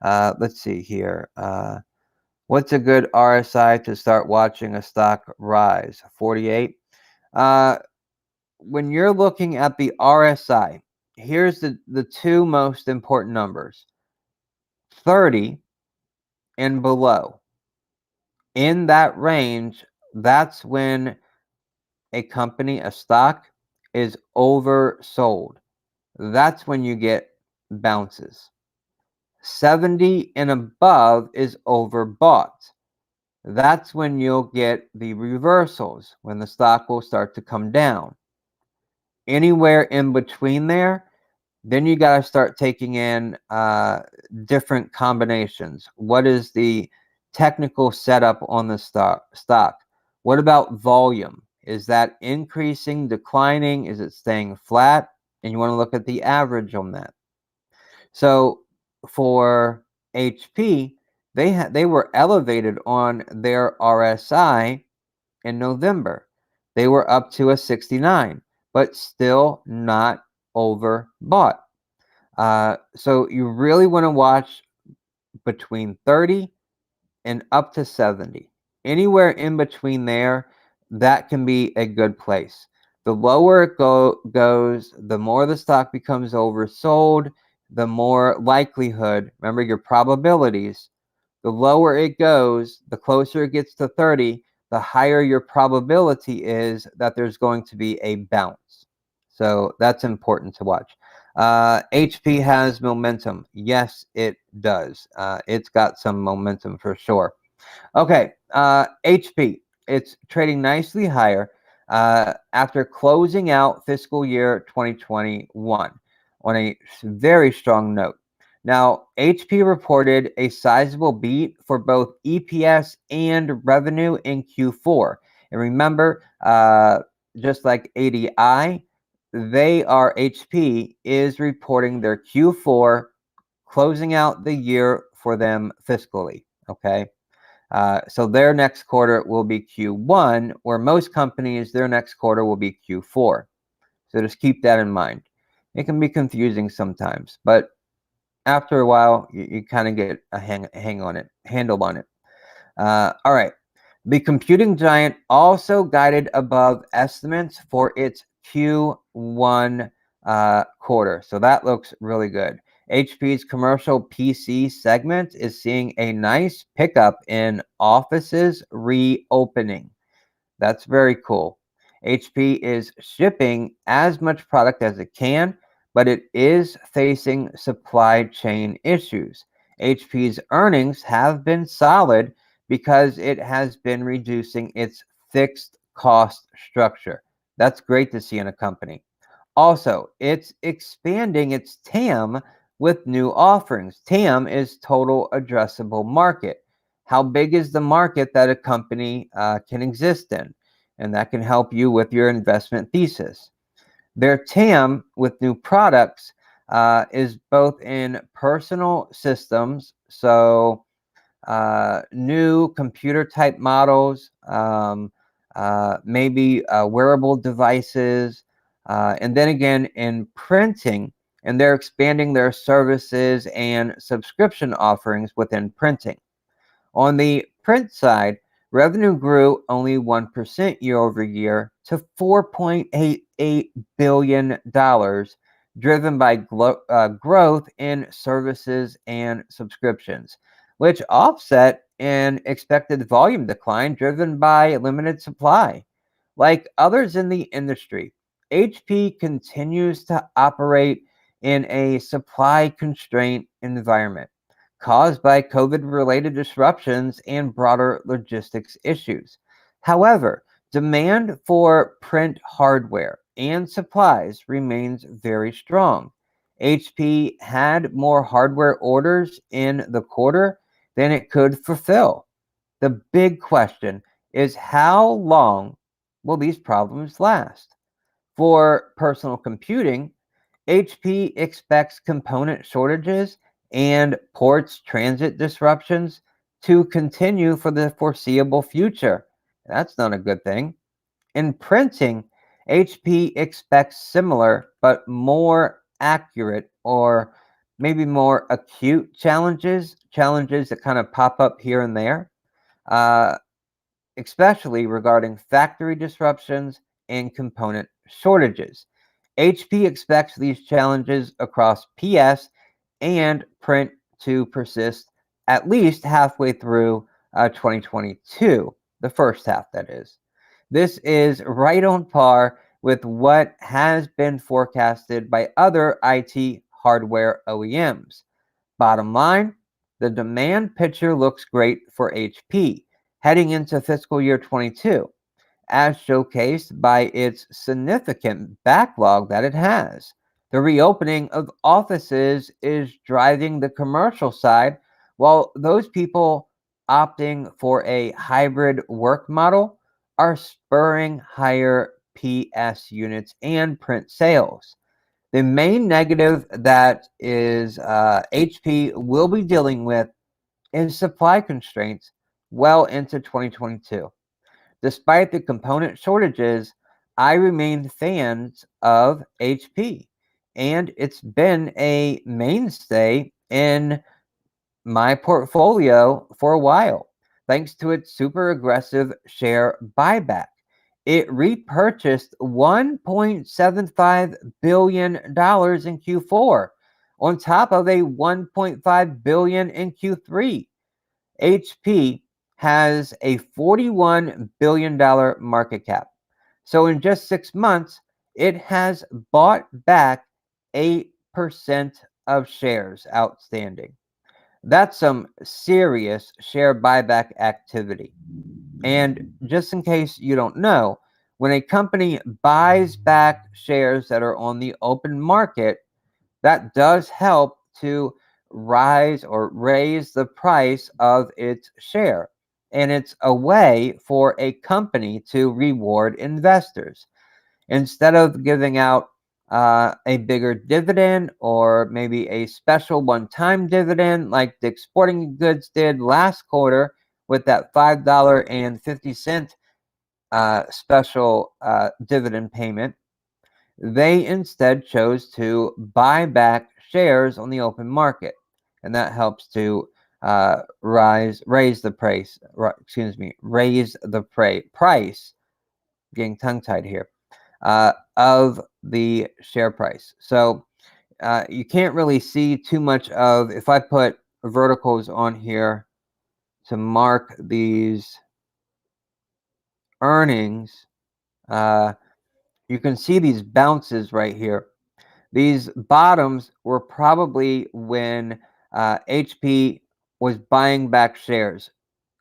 Let's see here. What's a good RSI to start watching a stock rise? 48. When you're looking at the RSI, here's the two most important numbers: 30 and below. In that range, that's when a company, a stock, is oversold. That's when you get bounces. 70 and above is overbought. That's when you'll get the reversals, when the stock will start to come down. Anywhere in between there, then you got to start taking in different combinations. What is the technical setup on the stock? What about volume? Is that increasing, declining? Is it staying flat? And you want to look at the average on that. So for HP, they were elevated on their RSI in November. They were up to a 69, but still not overbought. So you really want to watch between 30 and up to 70. Anywhere in between there, that can be a good place. The lower it goes, the more the stock becomes oversold, the more likelihood, remember your probabilities, the lower it goes, the closer it gets to 30, the higher your probability is that there's going to be a bounce. So that's important to watch. HP has momentum. Yes, it does. It's got some momentum for sure. Okay, HP, it's trading nicely higher after closing out fiscal year 2021 on a very strong note. Now, HP reported a sizable beat for both EPS and revenue in Q4. And remember, just like ADI, HP is reporting their Q4, closing out the year for them fiscally. Okay. So their next quarter will be Q1, where most companies, their next quarter will be Q4. So just keep that in mind. It can be confusing sometimes, but after a while, you kind of get a handle on it. All right. The computing giant also guided above estimates for its Q1 quarter. So that looks really good. HP's commercial PC segment is seeing a nice pickup in offices reopening. That's very cool. HP is shipping as much product as it can, but it is facing supply chain issues. HP's earnings have been solid because it has been reducing its fixed cost structure. That's great to see in a company. Also, it's expanding its TAM with new offerings. TAM is total addressable market. How big is the market that a company can exist in? And that can help you with your investment thesis. Their TAM with new products is both in personal systems, so new computer type models, maybe wearable devices, and then again in printing, and they're expanding their services and subscription offerings within printing. On the print side, revenue grew only 1% year over year to $4.88 billion driven by growth in services and subscriptions, which offset an expected volume decline driven by limited supply. Like others in the industry, HP continues to operate in a supply constraint environment caused by COVID-related disruptions and broader logistics issues. However, demand for print hardware and supplies remains very strong. HP had more hardware orders in the quarter than it could fulfill. The big question is, how long will these problems last? For personal computing, HP expects component shortages and ports transit disruptions to continue for the foreseeable future. That's not a good thing. In printing, HP expects similar but more accurate, or maybe more acute challenges that kind of pop up here and there. Uh, Especially regarding factory disruptions and component shortages. HP expects these challenges across PS and print to persist at least halfway through 2022, the first half, that is. This is right on par with what has been forecasted by other IT hardware OEMs. Bottom line, the demand picture looks great for HP heading into fiscal year 22, as showcased by its significant backlog that it has. The reopening of offices is driving the commercial side, while those people opting for a hybrid work model are spurring higher PS units and print sales. The main negative that is HP will be dealing with is supply constraints well into 2022. Despite the component shortages, I remain fans of HP, and it's been a mainstay in my portfolio for a while, thanks to its super aggressive share buyback. It repurchased $1.75 billion in Q4, on top of a $1.5 billion in Q3. HP has a $41 billion market cap. So in just 6 months, it has bought back 8% of shares outstanding. That's some serious share buyback activity. And just in case you don't know, when a company buys back shares that are on the open market, that does help to rise or raise the price of its share. And it's a way for a company to reward investors. Instead of giving out a bigger dividend, or maybe a special one-time dividend like Dick's Sporting Goods did last quarter with that $5.50 special dividend payment, they instead chose to buy back shares on the open market, and that helps to raise the price. Raise the price. Getting tongue-tied here. Of the share price. So you can't really see too much of, if I put verticals on here to mark these earnings, you can see these bounces right here. These bottoms were probably when HP was buying back shares,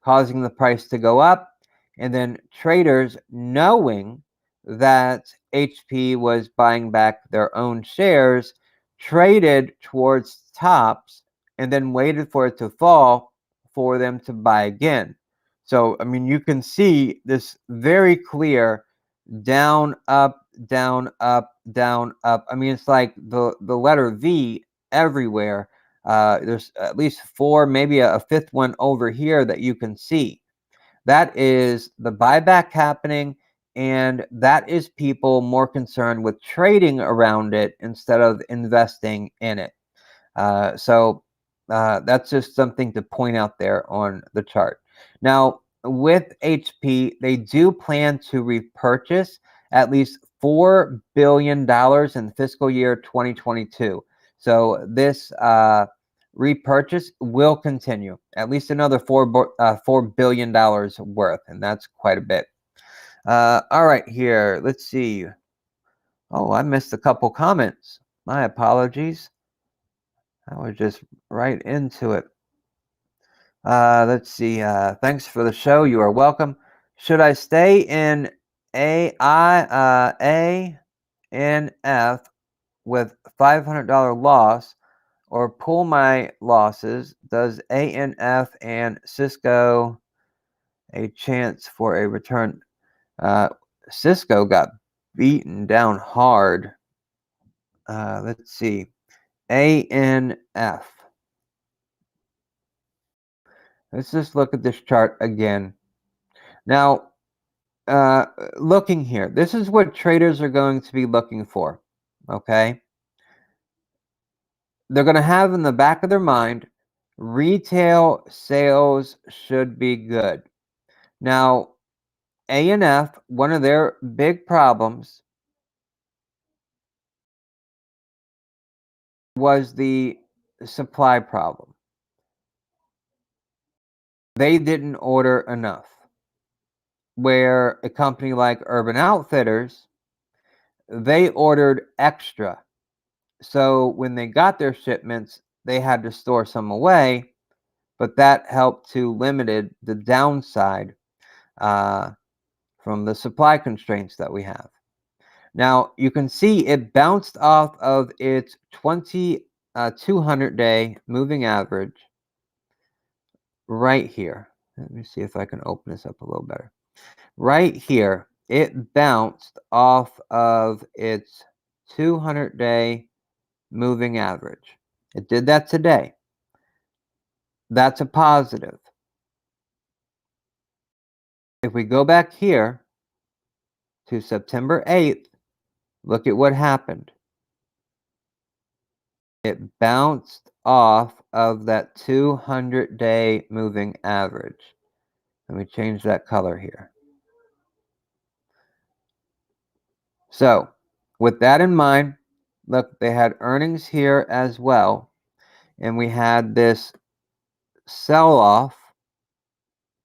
causing the price to go up, and then traders, knowing that HP was buying back their own shares, traded towards tops and then waited for it to fall for them to buy again. So, I mean, you can see this very clear down, up, down, up, down, up. I mean, it's like the letter V everywhere. There's at least 4, maybe a fifth one over here that you can see. That is the buyback happening, and that is people more concerned with trading around it instead of investing in it. So that's just something to point out there on the chart. Now, with HP, they do plan to repurchase at least $4 billion in fiscal year 2022. So this repurchase will continue, at least another $4 billion worth, and that's quite a bit. All right, here, let's see. Oh, I missed a couple comments. My apologies. I was just right into it. Let's see. Thanks for the show. You are welcome. Should I stay in ANF with $500 loss or pull my losses? Does ANF and Cisco a chance for a return? Cisco got beaten down hard. Let's see. ANF. Let's just look at this chart again. Now, looking here, this is what traders are going to be looking for, okay? They're going to have in the back of their mind, retail sales should be good. Now, ANF, one of their big problems was the supply problem. They didn't order enough. Where a company like Urban Outfitters, they ordered extra. So when they got their shipments, they had to store some away, but that helped to limited the downside from the supply constraints that we have. Now, you can see it bounced off of its 200-day moving average right here. Let me see if I can open this up a little better. Right here, it bounced off of its 200-day moving average. It did that today. That's a positive. If we go back here to September 8th, look at what happened. It bounced off of that 200-day moving average. Let me change that color here. So, with that in mind, look, they had earnings here as well. And we had this sell-off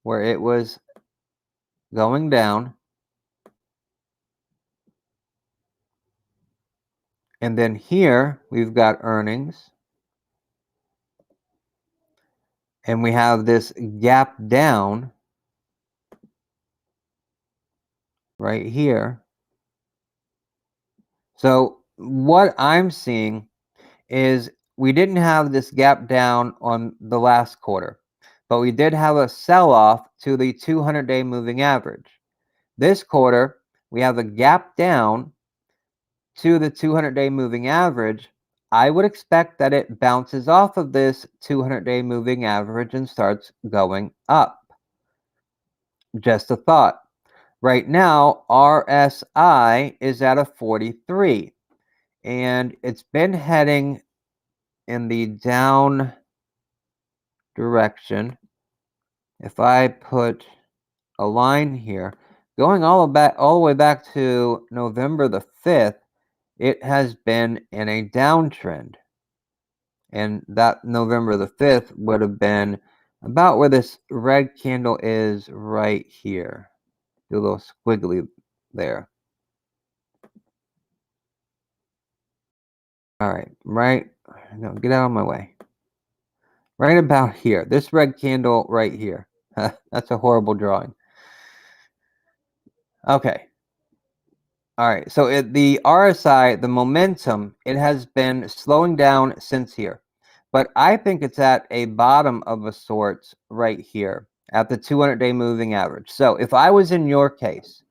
where it was going down. And then here we've got earnings. And we have this gap down right here. So what I'm seeing is we didn't have this gap down on the last quarter, but we did have a sell-off to the 200-day moving average. This quarter, we have a gap down to the 200-day moving average. I would expect that it bounces off of this 200-day moving average and starts going up. Just a thought. Right now, RSI is at a 43, and it's been heading in the down direction. If I put a line here, going all the way back to November the 5th, it has been in a downtrend. And that November the 5th would have been about where this red candle is right here. Do a little squiggly there. All right, no, get out of my way. Right about here, this red candle right here. That's a horrible drawing. Okay. All right, so the RSI, the momentum, it has been slowing down since here. But I think it's at a bottom of a sorts right here at the 200-day moving average. So if I was in your case,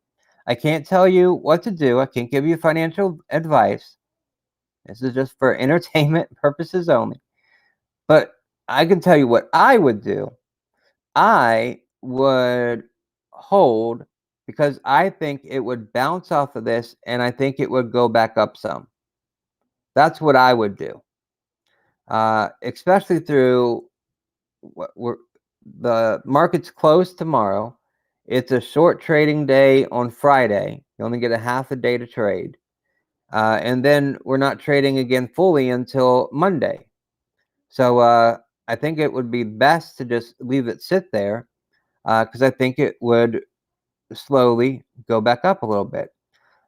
I can't tell you what to do. I can't give you financial advice. This is just for entertainment purposes only. But I can tell you what I would do. I would hold because I think it would bounce off of this and I think it would go back up some. That's what I would do. Especially through the market's closed tomorrow, It's a short trading day on Friday. You only get a half a day to trade. And then we're not trading again fully until Monday. So I think it would be best to just leave it sit there because I think it would slowly go back up a little bit.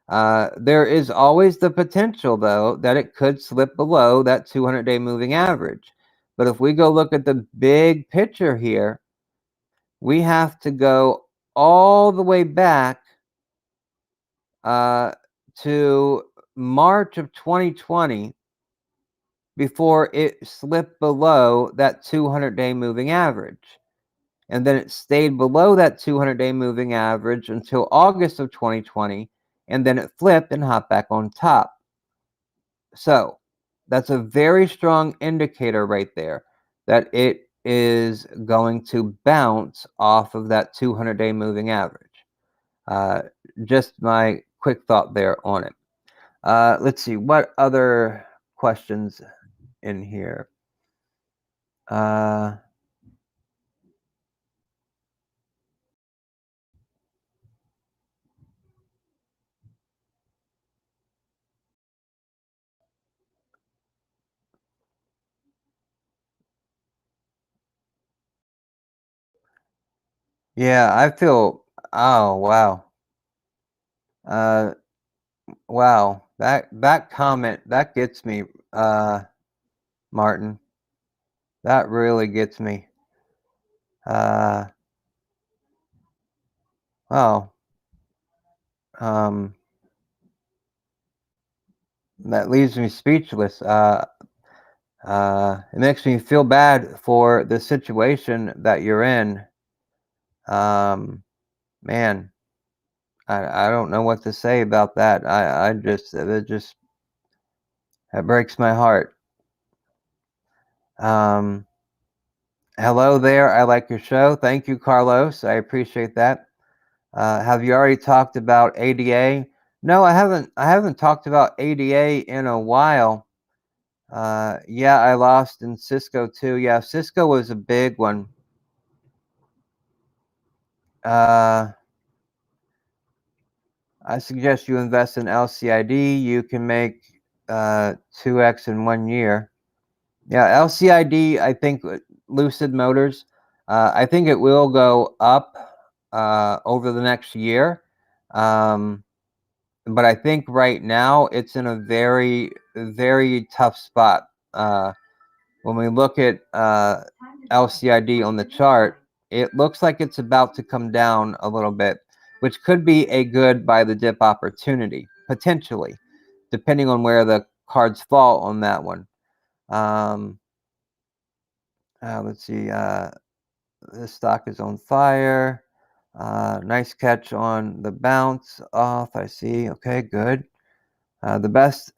There is always the potential, though, that it could slip below that 200-day moving average. But if we go look at the big picture here, we have to go all the way back to March of 2020 before it slipped below that 200-day moving average. And then it stayed below that 200-day moving average until August of 2020, and then it flipped and hopped back on top. So that's a very strong indicator right there that it is going to bounce off of that 200-day moving average. Just my quick thought there on it. Let's see, what other questions in here? Yeah, I feel, oh, wow. Wow, that comment, that gets me, Martin. That really gets me. Oh, that leaves me speechless. It makes me feel bad for the situation that you're in. Man, I don't know what to say about that. That breaks my heart. Hello there. I like your show. Thank you, Carlos. I appreciate that. Have you already talked about ADA? No, I haven't. I haven't talked about ADA in a while. Yeah, I lost in Cisco too. Yeah, Cisco was a big one. I suggest you invest in LCID. You can make 2x in 1 year. Yeah, LCID, I think Lucid Motors, I think it will go up over the next year. But I think right now it's in a very, very tough spot. When we look at LCID on the chart, it looks like it's about to come down a little bit, which could be a good buy the dip opportunity, potentially, depending on where the cards fall on that one. Let's see. This stock is on fire. Nice catch on the bounce off. I see. Okay, good. The best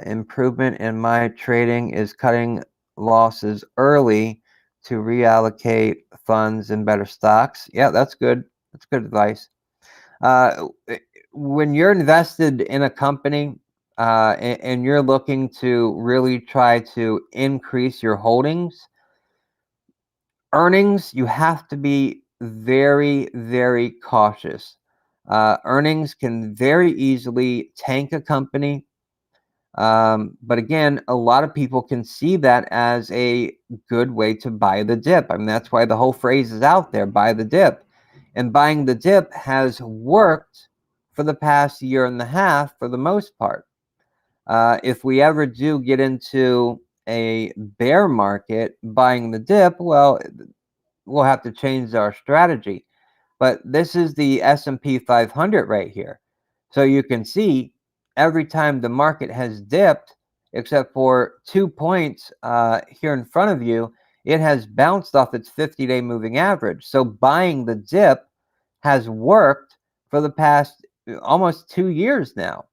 improvement in my trading is cutting losses early to reallocate funds in better stocks. Yeah, that's good. That's good advice. When you're invested in a company and you're looking to really try to increase your holdings, earnings, you have to be very, very cautious. Earnings can very easily tank a company. But again, a lot of people can see that as a good way to buy the dip. I mean, that's why the whole phrase is out there, buy the dip. And buying the dip has worked for the past year and a half for the most part. If we ever do get into a bear market buying the dip, well, we'll have to change our strategy. But this is the S&P 500 right here. So you can see every time the market has dipped, except for 2 points here in front of you, it has bounced off its 50-day moving average. So buying the dip has worked for the past almost 2 years now.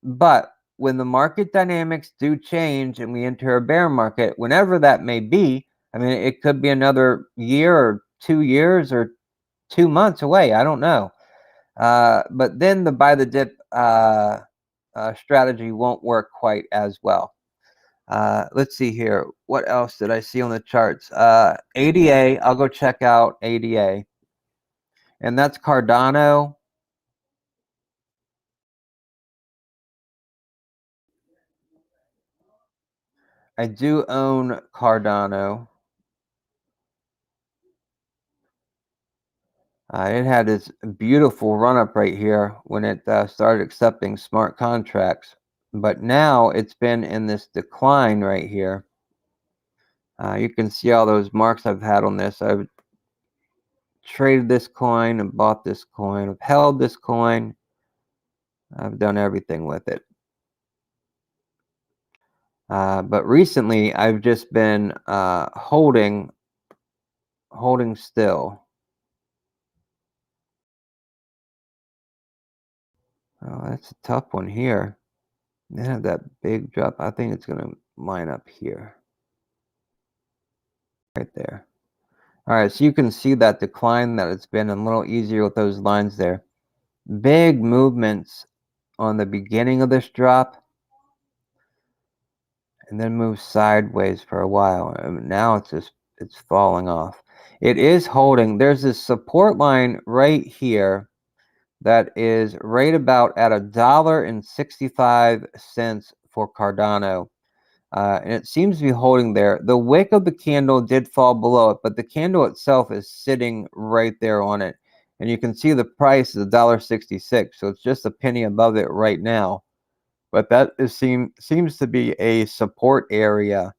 But when the market dynamics do change and we enter a bear market, whenever that may be, I mean, it could be another year or 2 years or 2 months away. I don't know. But then the buy the dip strategy won't work quite as well. Let's see here. What else did I see on the charts? ADA. I'll go check out ADA. and that's Cardano. I do own Cardano. It had this beautiful run up right here when it started accepting smart contracts, but now it's been in this decline right here. You can see all those marks I've had on this. I've traded this coin and bought this coin. I've held this coin. I've done everything with it. But recently, I've just been holding still. Oh, that's a tough one here. They have that big drop. I think it's going to line up here. Right there. All right, so you can see that decline that it's been a little easier with those lines there. Big movements on the beginning of this drop, and then move sideways for a while. And now it's falling off. It is holding. There's this support line right here that is right about at $1.65 for Cardano. And it seems to be holding there. The wick of the candle did fall below it, but the candle itself is sitting right there on it. And you can see the price is $1.66, so it's just a penny above it right now. But that seems to be a support area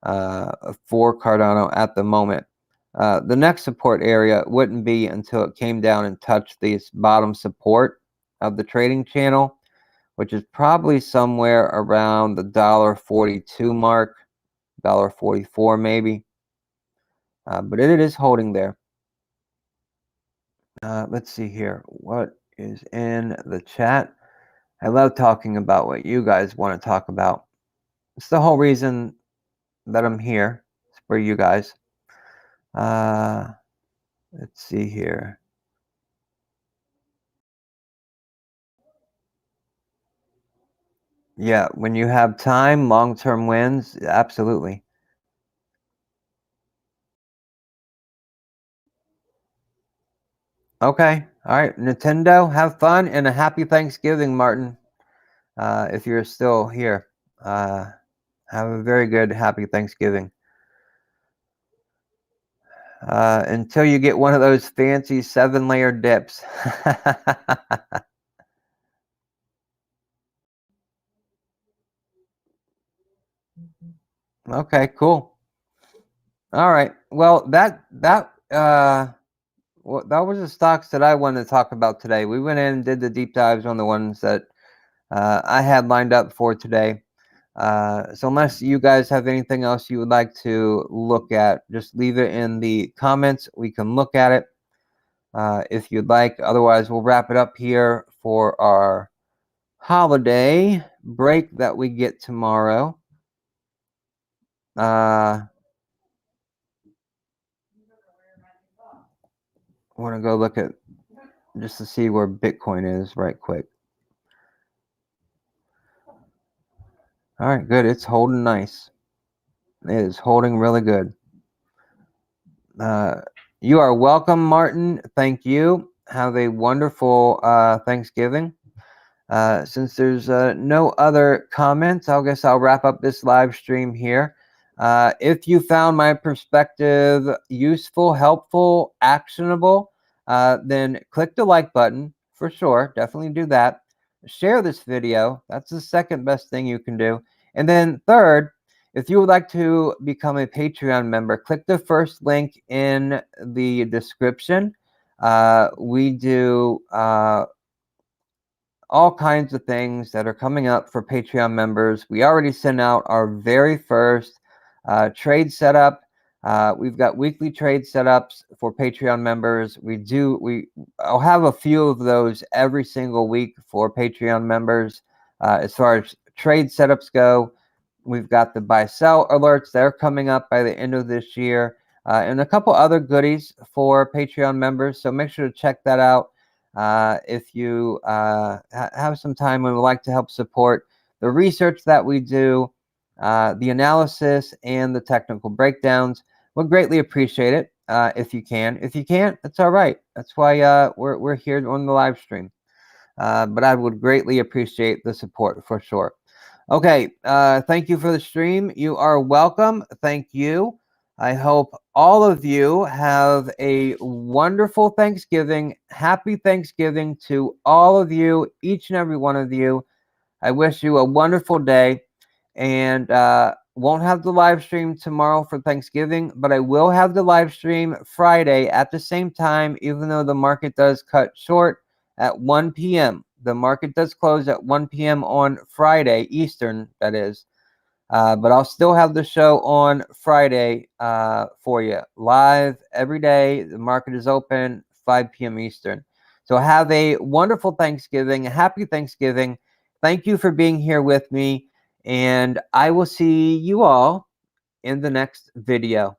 for Cardano at the moment. The next support area wouldn't be until it came down and touched this bottom support of the trading channel, which is probably somewhere around the $1.42 mark, $1.44 maybe. But it is holding there. Let's see here. What is in the chat? I love talking about what you guys want to talk about. It's the whole reason that I'm here. It's for you guys. Let's see here. Yeah, when you have time, long-term wins, absolutely. Okay, all right, Nintendo, have fun and a happy Thanksgiving, Martin. If you're still here, have a very good, happy Thanksgiving. Until you get one of those fancy 7-layer dips. Okay, cool. All right. Well, that was the stocks that I wanted to talk about today. We went in and did the deep dives on the ones that I had lined up for today. So unless you guys have anything else you would like to look at, just leave it in the comments. We can look at it if you'd like. Otherwise, we'll wrap it up here for our holiday break that we get tomorrow. I want to go look at just to see where Bitcoin is right quick. All right, good. It's holding nice. It is holding really good. You are welcome, Martin. Thank you. Have a wonderful Thanksgiving. Since there's no other comments, I guess I'll wrap up this live stream here. If you found my perspective useful, helpful, actionable, then click the like button for sure. Definitely do that. Share this video. That's the second best thing you can do. And then third, if you would like to become a Patreon member, click the first link in the description. We do all kinds of things that are coming up for Patreon members. We already sent out our very first trade setup. We've got weekly trade setups for Patreon members. I'll have a few of those every single week for Patreon members. As far as trade setups go, we've got the buy sell alerts. They're coming up by the end of this year, and a couple other goodies for Patreon members. So make sure to check that out. If you have some time and would like to help support the research that we do, the analysis and the technical breakdowns, we'll greatly appreciate it. if you can. If you can't, that's all right. That's why we're here on the live stream. But I would greatly appreciate the support for sure. Okay, thank you for the stream. You are welcome. Thank you. I hope all of you have a wonderful Thanksgiving. Happy Thanksgiving to all of you, each and every one of you. I wish you a wonderful day, and won't have the live stream tomorrow for Thanksgiving, but I will have the live stream Friday at the same time, even though the market does cut short at 1 p.m. The market does close at 1 p.m. on Friday, Eastern, that is. But I'll still have the show on Friday for you, live every day. The market is open 5 p.m. Eastern. So have a wonderful Thanksgiving, a happy Thanksgiving. Thank you for being here with me, and I will see you all in the next video.